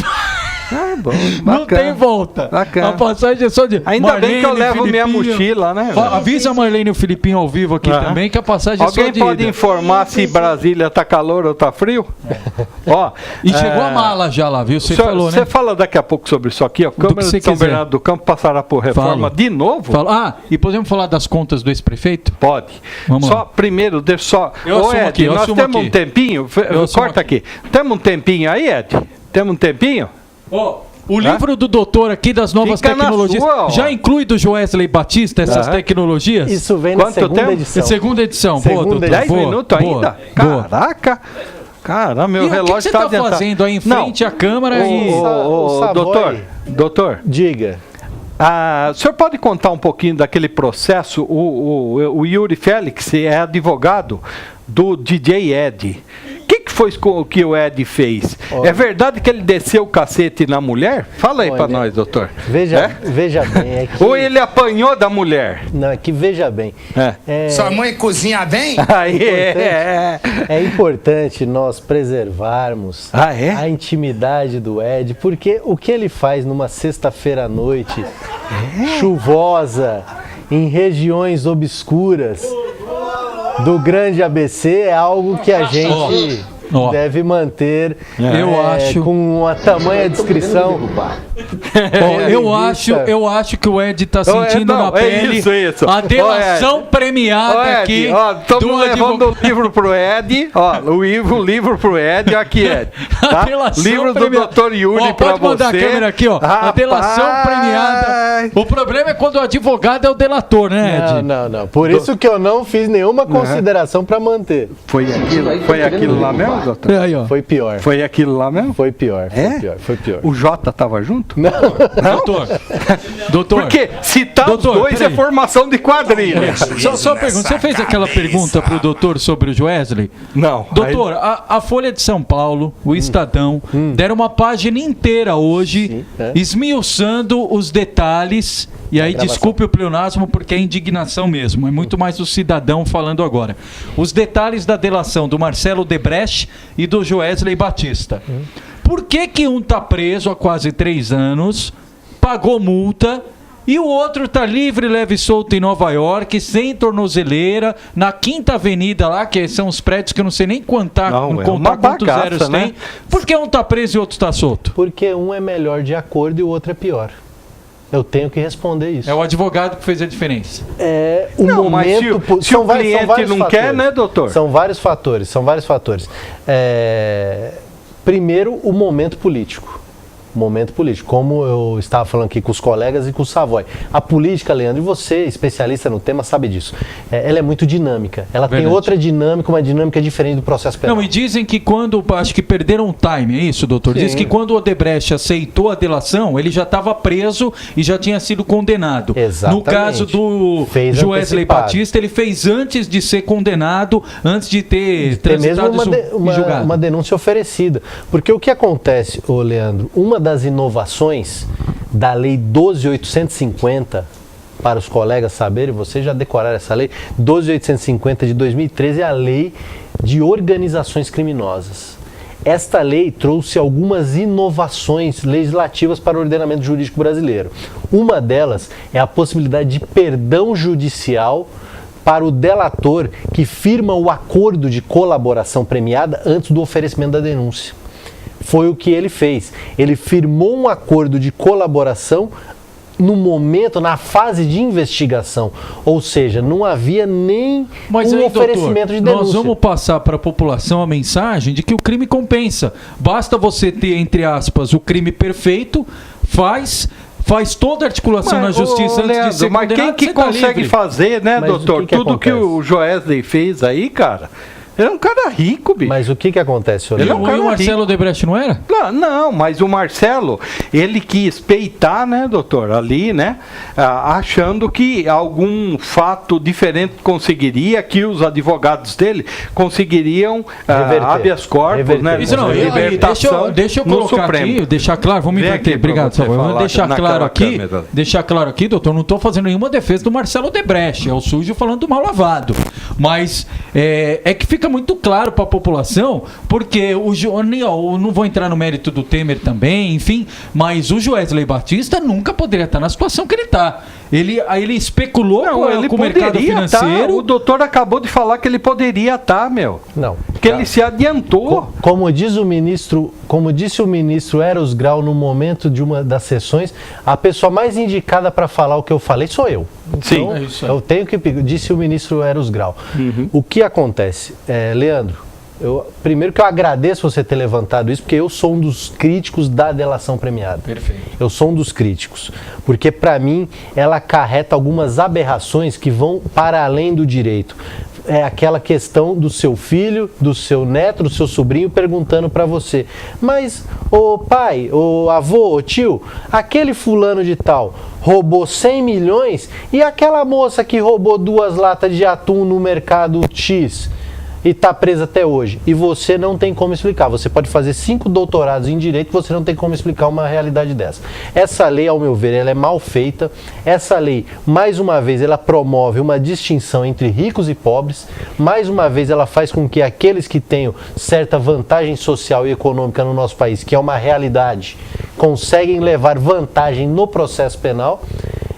Bom, não tem volta. Bacana. A passagem é só de... Ainda Marlene, bem que eu levo minha mochila, né? Avisa a Marlene e o Filipinho ao vivo aqui também, que a passagem é só de ida. Alguém pode informar se Brasília tá calor ou tá frio? E chegou a mala já lá, viu? Você falou, né? Você fala daqui a pouco sobre isso aqui, ó. Câmara de São Bernardo do Campo passará por reforma de novo? E podemos falar das contas do ex-prefeito? Pode. Vamos só lá. Primeiro, deixa só... Ed, nós temos um tempinho? Corta aqui. Temos um tempinho aí, Ed? Temos um tempinho? O livro do doutor aqui das novas tecnologias já inclui do Joesley Batista essas tecnologias? Isso vem na segunda edição. Segunda edição. Boa, doutor. 10 minutos ainda? Caraca! Cara, meu relógio está adiantado. O que você está fazendo aí em frente à câmera e... Doutor, diga. O senhor pode contar um pouquinho daquele processo? O Yuri Félix é advogado do DJ Ed. O que foi o que o Ed fez? É verdade que ele desceu o cacete na mulher? Fala aí pra nós, doutor. Veja bem. Ou ele apanhou da mulher? Não, é que veja bem. Sua mãe cozinha bem? É importante nós preservarmos a intimidade do Ed, porque o que ele faz numa sexta-feira à noite, chuvosa, em regiões obscuras do Grande ABC, é algo que a gente... deve manter eu acho com uma tamanha descrição. Eu acho que o Ed está sentindo na pele a delação premiada aqui. Estamos levando o livro pro Ed. O livro pro Ed. Aqui, Ed. Tá? Livro do Dr. Yuri para você. Pode mandar a câmera aqui, ó. A delação premiada. O problema é quando o advogado é o delator, né, Ed? Não. Por isso que eu não fiz nenhuma consideração para manter. Foi aquilo lá mesmo, doutor? Aí, ó. Foi pior. Foi aquilo lá mesmo? Foi pior. Foi pior. O Jota tava junto? Não. Doutor. Porque citar os dois é formação de quadrilha. Só pergunta, você fez aquela pergunta pro doutor sobre o Joesley? Não. Doutor, a Folha de São Paulo, o Estadão, deram uma página inteira hoje, esmiuçando os detalhes. E aí, desculpe o pleonasmo, porque é indignação mesmo. É muito mais o cidadão falando agora. Os detalhes da delação do Marcelo Odebrecht e do Joesley Batista. Por que um está preso há quase 3 anos, pagou multa, e o outro está livre, leve e solto em Nova York, sem tornozeleira, na 5ª Avenida lá, que são os prédios que eu não sei nem contar quantos zeros tem. Por que um está preso e o outro está solto? Porque um é melhor de acordo e o outro é pior. Eu tenho que responder isso. É o advogado que fez a diferença. Mas se o cliente não quer, né, doutor? São vários fatores. Primeiro, o momento político. Como eu estava falando aqui com os colegas e com o Savoy. A política, Leandro, e você, especialista no tema, sabe disso. Ela é muito dinâmica. Ela tem outra dinâmica, uma dinâmica diferente do processo penal. Não, e dizem que acho que perderam o time, é isso, doutor? Sim. Diz que quando o Odebrecht aceitou a delação, ele já estava preso e já tinha sido condenado. Exatamente. No caso do Joesley Batista, ele fez antes de ser condenado, antes de ter transitado julgado. Uma denúncia oferecida. Porque o que acontece, Leandro, uma das inovações da Lei 12.850, para os colegas saberem, vocês já decoraram essa lei, 12.850 de 2013 é a Lei de Organizações Criminosas. Esta lei trouxe algumas inovações legislativas para o ordenamento jurídico brasileiro. Uma delas é a possibilidade de perdão judicial para o delator que firma o acordo de colaboração premiada antes do oferecimento da denúncia. Foi o que ele fez. Ele firmou um acordo de colaboração no momento, na fase de investigação. Ou seja, não havia nem oferecimento de denúncia. Nós vamos passar para a população a mensagem de que o crime compensa. Basta você ter, entre aspas, o crime perfeito, faz toda a articulação na justiça antes de ser condenado. Mas quem que consegue fazer, né, doutor? Tudo que o Joesley fez aí, cara... Ele é um cara rico, bicho. Mas o que acontece, Ele é um cara rico. E o Marcelo Odebrecht não era? Não, mas o Marcelo, ele quis peitar, né, doutor, ali, né, achando que algum fato diferente conseguiria, que os advogados dele conseguiriam habeas corpus, né, libertação. Deixa eu colocar aqui, deixar claro, vamos inverter, obrigado, Salvador. Deixar claro aqui, doutor, não estou fazendo nenhuma defesa do Marcelo Odebrecht, é o sujo falando do mal lavado. Mas é que fica muito claro para a população, porque eu não vou entrar no mérito do Temer também, enfim, mas o Joesley Batista nunca poderia estar na situação que ele está. Ele especulou com o mercado financeiro. O doutor acabou de falar que ele poderia estar, meu. Não. Que ele se adiantou. Como disse o ministro Eros Grau no momento de uma das sessões, a pessoa mais indicada para falar o que eu falei sou eu. Então, sim. Eu tenho que pedir, disse o ministro Eros Grau. O que acontece? Leandro, primeiro que eu agradeço você ter levantado isso, porque eu sou um dos críticos da delação premiada. Perfeito. Eu sou um dos críticos, porque para mim ela acarreta algumas aberrações que vão para além do direito. É aquela questão do seu filho, do seu neto, do seu sobrinho perguntando para você: mas, ô pai, ô avô, ô tio, aquele fulano de tal roubou 100 milhões e aquela moça que roubou 2 latas de atum no mercado X e está presa até hoje, e você não tem como explicar. Você pode fazer 5 doutorados em direito, você não tem como explicar uma realidade dessa. Essa lei, ao meu ver, ela é mal feita. Essa lei, mais uma vez, ela promove uma distinção entre ricos e pobres. Mais uma vez, ela faz com que aqueles que tenham certa vantagem social e econômica no nosso país, que é uma realidade, conseguem levar vantagem no processo penal.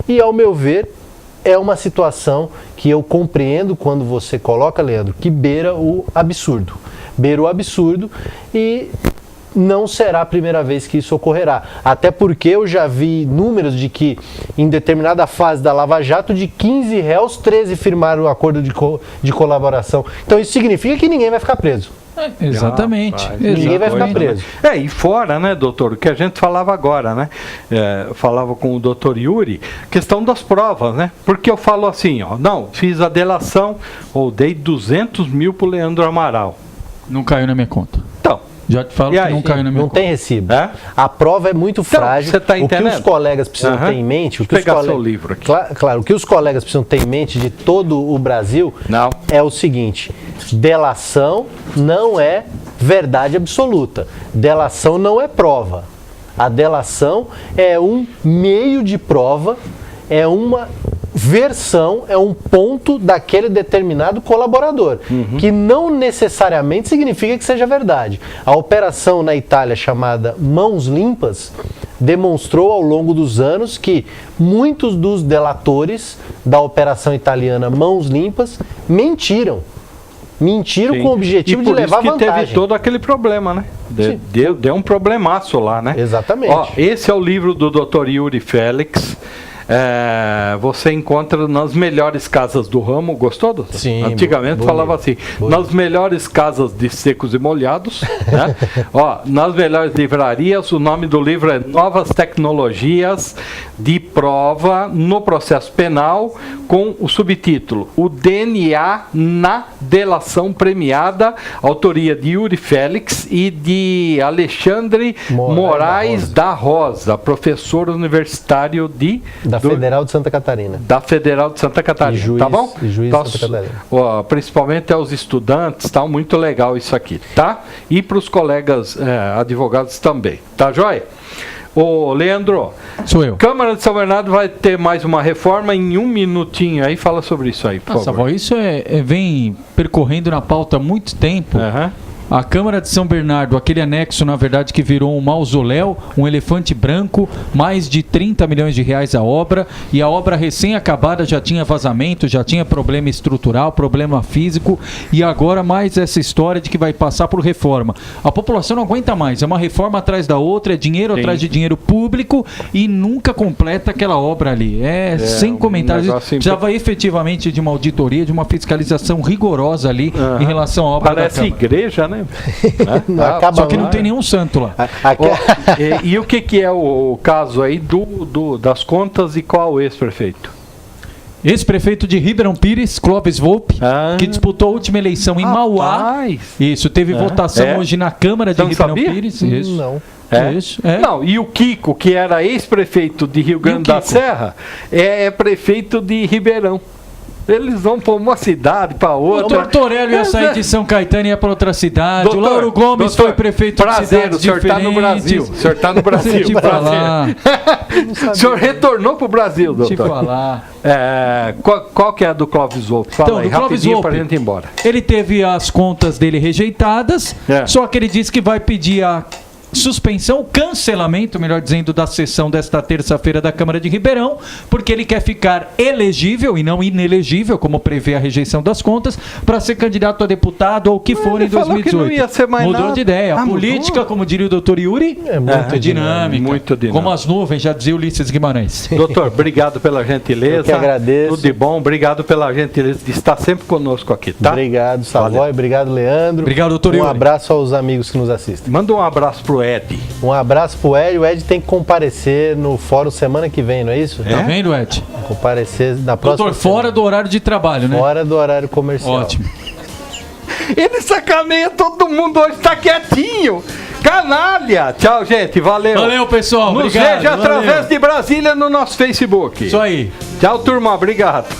E, ao meu ver, é uma situação que eu compreendo quando você coloca, Leandro, que beira o absurdo. beira o absurdo e não será a primeira vez que isso ocorrerá. Até porque eu já vi números de que, em determinada fase da Lava Jato, de 15 réus, 13 firmaram o acordo de colaboração. Então isso significa que ninguém vai ficar preso. Exatamente. Ninguém vai ficar preso. E fora, né, doutor, o que a gente falava agora, né? Falava com o doutor Yuri, questão das provas, né? Porque eu falo assim, ó, não, fiz a delação, ou dei 200 mil pro Leandro Amaral. Não caiu na minha conta. Então. Já te falo que não caiu na minha conta. Não tem recibo. A prova é muito frágil. Você tá entendendo? O que os colegas precisam ter em mente... Vou pegar seu livro aqui. Claro, o que os colegas precisam ter em mente de todo o Brasil é o seguinte: delação não é verdade absoluta. Delação não é prova. A delação é um meio de prova, é uma versão, é um ponto daquele determinado colaborador, que não necessariamente significa que seja verdade. A operação na Itália chamada Mãos Limpas demonstrou ao longo dos anos que muitos dos delatores da operação italiana Mãos Limpas mentiram com o objetivo de levar vantagem. E por isso que teve todo aquele problema, né? Deu um problemaço lá, né? Exatamente. Ó, esse é o livro do Dr. Yuri Félix. Você encontra nas melhores casas do ramo. Gostou, doutor? Sim. Antigamente falava assim, nas melhores casas de secos e molhados, né? Ó, nas melhores livrarias. O nome do livro é Novas Tecnologias de Prova no Processo Penal, com o subtítulo O DNA na Delação Premiada, autoria de Yuri Félix e de Alexandre Moraes da Rosa, professor universitário da Federal de Santa Catarina. Da Federal de Santa Catarina, juiz, tá bom? E juiz de Santa Catarina. Ó, principalmente aos estudantes, tá muito legal isso aqui, tá? E para os colegas advogados também, tá joia? Ô, Leandro, sou eu. Câmara de São Bernardo vai ter mais uma reforma em um minutinho aí, fala sobre isso aí, por favor. Isso vem percorrendo na pauta há muito tempo. A Câmara de São Bernardo, aquele anexo, na verdade, que virou um mausoléu, um elefante branco, mais de 30 milhões de reais a obra, e a obra recém-acabada já tinha vazamento, já tinha problema estrutural, problema físico, e agora mais essa história de que vai passar por reforma. A população não aguenta mais, é uma reforma atrás da outra, é dinheiro atrás de dinheiro público, e nunca completa aquela obra ali. Sem comentários. Precisava efetivamente de uma auditoria, de uma fiscalização rigorosa ali em relação à obra da Câmara. Parece igreja, né? Só que não tem nenhum santo lá. E o que é o caso aí das contas e qual o ex-prefeito? Ex-prefeito de Ribeirão Pires, Clóvis Volpe, que disputou a última eleição em Mauá. Isso, teve votação hoje na Câmara de Ribeirão Pires. Isso. Não. Não, e o Kiko, que era ex-prefeito de Rio Grande da Serra, é prefeito de Ribeirão. Eles vão para uma cidade, para outra. O doutor Torello ia sair de São Caetano e ia para outra cidade. O Lauro Gomes foi prefeito de cidades diferentes. O senhor está no Brasil. O senhor está no Brasil. O senhor retornou para o Brasil, doutor. Deixa eu falar. Qual que é a do Clóvis Volpe? Fala aí, rapidinho para a gente ir embora. Ele teve as contas dele rejeitadas, só que ele disse que vai pedir a suspensão, cancelamento, melhor dizendo, da sessão desta terça-feira da Câmara de Ribeirão, porque ele quer ficar elegível e não inelegível, como prevê a rejeição das contas, para ser candidato a deputado ou o que for em 2018. Não ia ser mais mudou nada. De ideia. A política, como diria o doutor Yuri, é muito dinâmica. Muito dinâmica. Como as nuvens, já dizia Ulisses Guimarães. Doutor, obrigado pela gentileza. Eu que agradeço. Tudo de bom. Obrigado pela gentileza de estar sempre conosco aqui, tá? Obrigado, Savoy. Obrigado, Leandro. Obrigado, doutor Yuri. Um abraço aos amigos que nos assistem. Manda um abraço pro Ed. Um abraço pro Ed. O Ed tem que comparecer no fórum semana que vem, não é isso? Tá vendo, Ed? Comparecer na próxima doutor, fora do horário de trabalho, né? Fora do horário comercial. Ótimo. Ele sacaneia todo mundo hoje, tá quietinho. Canalha! Tchau, gente. Valeu. Valeu, pessoal. Nos obrigado. veja através de Brasília no nosso Facebook. Isso aí. Tchau, turma. Obrigado.